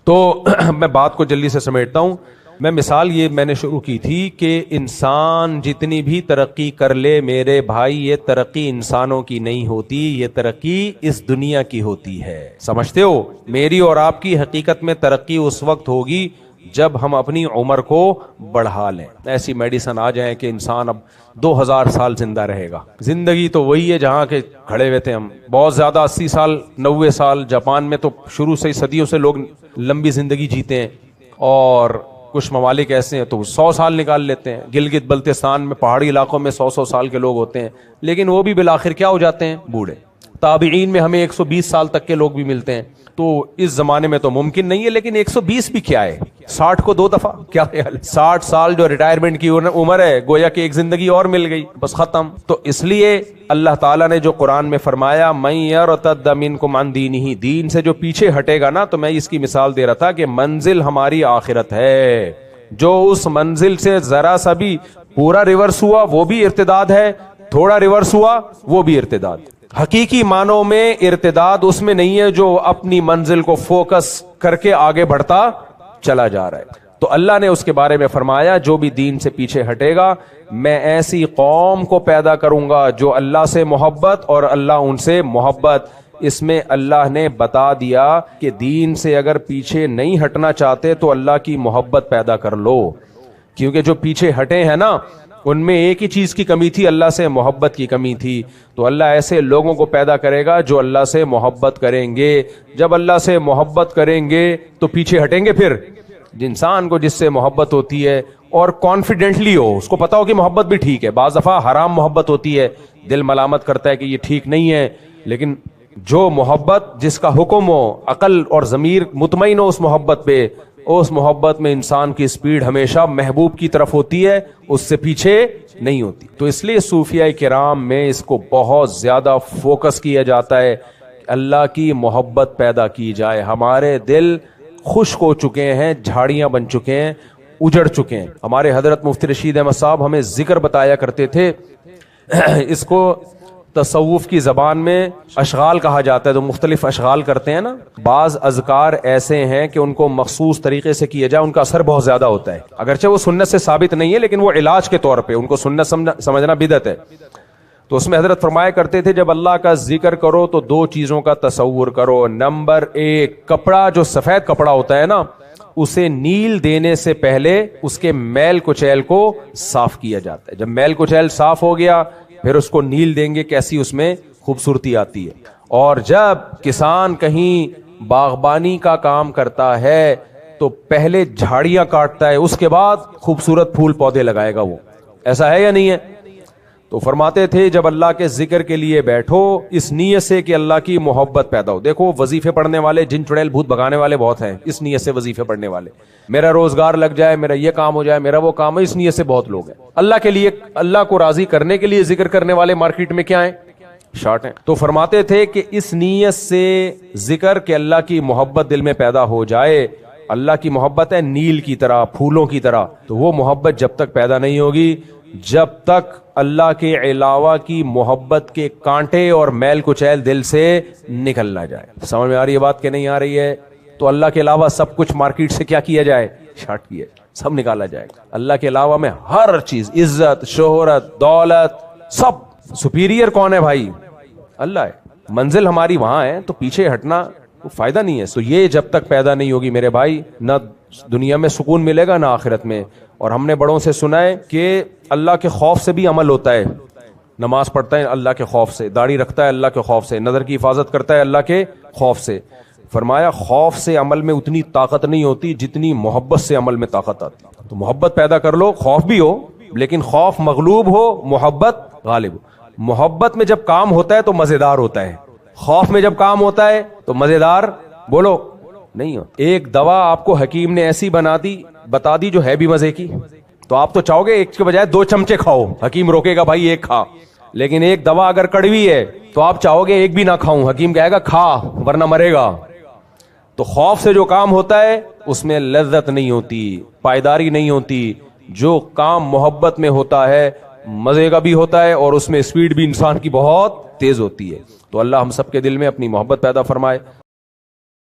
تو میں بات کو جلدی سے سمیٹتا ہوں. میں مثال یہ میں نے شروع کی تھی کہ انسان جتنی بھی ترقی کر لے میرے بھائی, یہ ترقی انسانوں کی نہیں ہوتی, یہ ترقی اس دنیا کی ہوتی ہے. سمجھتے ہو؟ میری اور آپ کی حقیقت میں ترقی اس وقت ہوگی جب ہم اپنی عمر کو بڑھا لیں. ایسی میڈیسن آ جائیں کہ انسان اب 2000 سال زندہ رہے گا. زندگی تو وہی ہے جہاں کے کھڑے ہوئے تھے ہم, بہت زیادہ 80 سال 90 سال. جاپان میں تو شروع سے ہی صدیوں سے لوگ لمبی زندگی جیتے ہیں, اور کچھ ممالک ایسے ہیں تو 100 سال نکال لیتے ہیں. گلگت بلتستان میں پہاڑی علاقوں میں 100 سال کے لوگ ہوتے ہیں, لیکن وہ بھی بالآخر کیا ہو جاتے ہیں, بوڑھے. تابعین میں ہمیں 120 سال تک کے لوگ بھی ملتے ہیں. تو اس زمانے میں تو ممکن نہیں ہے, لیکن 120 بھی کیا ہے, 60 کو 2 دفعہ, کیا خیال ہے؟ 60 سال جو ریٹائرمنٹ کی عمر ہے, گویا کہ ایک زندگی اور مل گئی, بس ختم. تو اس لیے اللہ تعالیٰ نے جو قرآن میں فرمایا من یرتد منکم عن دینہ, دین سے جو پیچھے ہٹے گا نا, تو میں اس کی مثال دے رہا تھا کہ منزل ہماری آخرت ہے. جو اس منزل سے ذرا سا بھی پورا ریورس ہوا وہ بھی ارتداد ہے, تھوڑا ریورس ہوا وہ بھی ارتداد. حقیقی معنوں میں ارتداد اس میں نہیں ہے جو اپنی منزل کو فوکس کر کے آگے بڑھتا چلا جا رہا ہے. تو اللہ نے اس کے بارے میں فرمایا جو بھی دین سے پیچھے ہٹے گا میں ایسی قوم کو پیدا کروں گا جو اللہ سے محبت اور اللہ ان سے محبت. اس میں اللہ نے بتا دیا کہ دین سے اگر پیچھے نہیں ہٹنا چاہتے تو اللہ کی محبت پیدا کر لو, کیونکہ جو پیچھے ہٹے ہیں نا ان میں ایک ہی چیز کی کمی تھی, اللہ سے محبت کی کمی تھی. تو اللہ ایسے لوگوں کو پیدا کرے گا جو اللہ سے محبت کریں گے. جب اللہ سے محبت کریں گے تو پیچھے ہٹیں گے. پھر انسان کو جس سے محبت ہوتی ہے اور کانفیڈنٹلی ہو, اس کو پتا ہو کہ محبت بھی ٹھیک ہے. بعض دفعہ حرام محبت ہوتی ہے, دل ملامت کرتا ہے کہ یہ ٹھیک نہیں ہے, لیکن جو محبت جس کا حکم ہو, عقل اور ضمیر مطمئن ہو اس محبت پہ, اس محبت میں انسان کی سپیڈ ہمیشہ محبوب کی طرف ہوتی ہے, اس سے پیچھے نہیں ہوتی. تو اس لیے صوفیاء کرام میں اس کو بہت زیادہ فوکس کیا جاتا ہے کہ اللہ کی محبت پیدا کی جائے. ہمارے دل خشک ہو چکے ہیں, جھاڑیاں بن چکے ہیں, اجڑ چکے ہیں. ہمارے حضرت مفتی رشید احمد صاحب ہمیں ذکر بتایا کرتے تھے, اس کو تصوف کی زبان میں اشغال کہا جاتا ہے، تو مختلف اشغال کرتے ہیں نا. بعض اذکار ایسے ہیں کہ ان کو مخصوص طریقے سے کیا جائے ان کا اثر بہت زیادہ ہوتا ہے، اگرچہ وہ سنت سے ثابت نہیں ہے لیکن وہ علاج کے طور پہ ان کو سنت سمجھنا بدعت ہے. تو اس میں حضرت فرمایا کرتے تھے جب اللہ کا ذکر کرو تو دو چیزوں کا تصور کرو. نمبر ایک، کپڑا جو سفید کپڑا ہوتا ہے نا اسے نیل دینے سے پہلے اس کے میل کچیل کو صاف کیا جاتا ہے. جب میل کچیل صاف ہو گیا پھر اس کو نیل دیں گے، کیسی اس میں خوبصورتی آتی ہے. اور جب کسان کہیں باغبانی کا کام کرتا ہے تو پہلے جھاڑیاں کاٹتا ہے، اس کے بعد خوبصورت پھول پودے لگائے گا. وہ ایسا ہے یا نہیں ہے؟ تو فرماتے تھے جب اللہ کے ذکر کے لیے بیٹھو اس نیت سے کہ اللہ کی محبت پیدا ہو. دیکھو وظیفے پڑھنے والے جن چڑیل بھوت بھگانے والے بہت ہیں اس نیت سے وظیفے پڑھنے والے، میرا روزگار لگ جائے، میرا یہ کام ہو جائے، میرا وہ کام ہے، اس نیت سے بہت لوگ ہیں. اللہ کے لیے، اللہ کو راضی کرنے کے لیے ذکر کرنے والے مارکیٹ میں کیا ہیں؟ شارٹ ہیں. تو فرماتے تھے کہ اس نیت سے ذکر کہ اللہ کی محبت دل میں پیدا ہو جائے. اللہ کی محبت ہے نیل کی طرح، پھولوں کی طرح. تو وہ محبت جب تک پیدا نہیں ہوگی جب تک اللہ کے علاوہ کی محبت کے کانٹے اور میل کچیل دل سے نکل نہ جائے. سمجھ میں آ رہی ہے بات کہ نہیں آ رہی ہے؟ تو اللہ کے علاوہ سب کچھ مارکیٹ سے کیا کیا جائے؟ شارٹ کیا جائے، سب نکالا جائے گا. اللہ کے علاوہ میں ہر چیز، عزت، شہرت، دولت، سب سپیریئر کون ہے بھائی؟ اللہ ہے. منزل ہماری وہاں ہے تو پیچھے ہٹنا فائدہ نہیں ہے. تو یہ جب تک پیدا نہیں ہوگی میرے بھائی، نہ دنیا میں سکون ملے گا نہ آخرت میں. اور ہم نے بڑوں سے سنا ہے کہ اللہ کے خوف سے بھی عمل ہوتا ہے. نماز پڑھتا ہے اللہ کے خوف سے، داڑھی رکھتا ہے اللہ کے خوف سے، نظر کی حفاظت کرتا ہے اللہ کے خوف سے. فرمایا خوف سے عمل میں اتنی طاقت نہیں ہوتی جتنی محبت سے عمل میں طاقت آتی. تو محبت پیدا کر لو، خوف بھی ہو لیکن خوف مغلوب ہو، محبت غالب ہو. محبت میں جب کام ہوتا ہے تو مزیدار ہوتا ہے، خوف میں جب کام ہوتا ہے تو مزیدار بولو نہیں ہوتا. ایک دوا آپ کو حکیم نے ایسی بتا دی جو ہے بھی مزے کی، تو آپ تو چاہو گے ایک کے بجائے 2 چمچے کھاؤ، حکیم روکے گا بھائی ایک کھا. لیکن ایک دوا اگر کڑوی ہے تو آپ چاہو گے ایک بھی نہ کھاؤں، حکیم کہے گا کھا ورنہ مرے گا. تو خوف سے جو کام ہوتا ہے اس میں لذت نہیں ہوتی، پائیداری نہیں ہوتی. جو کام محبت میں ہوتا ہے مزے کا بھی ہوتا ہے اور اس میں اسپیڈ بھی انسان کی بہت تیز ہوتی ہے. تو اللہ ہم سب کے دل میں اپنی محبت پیدا فرمائے.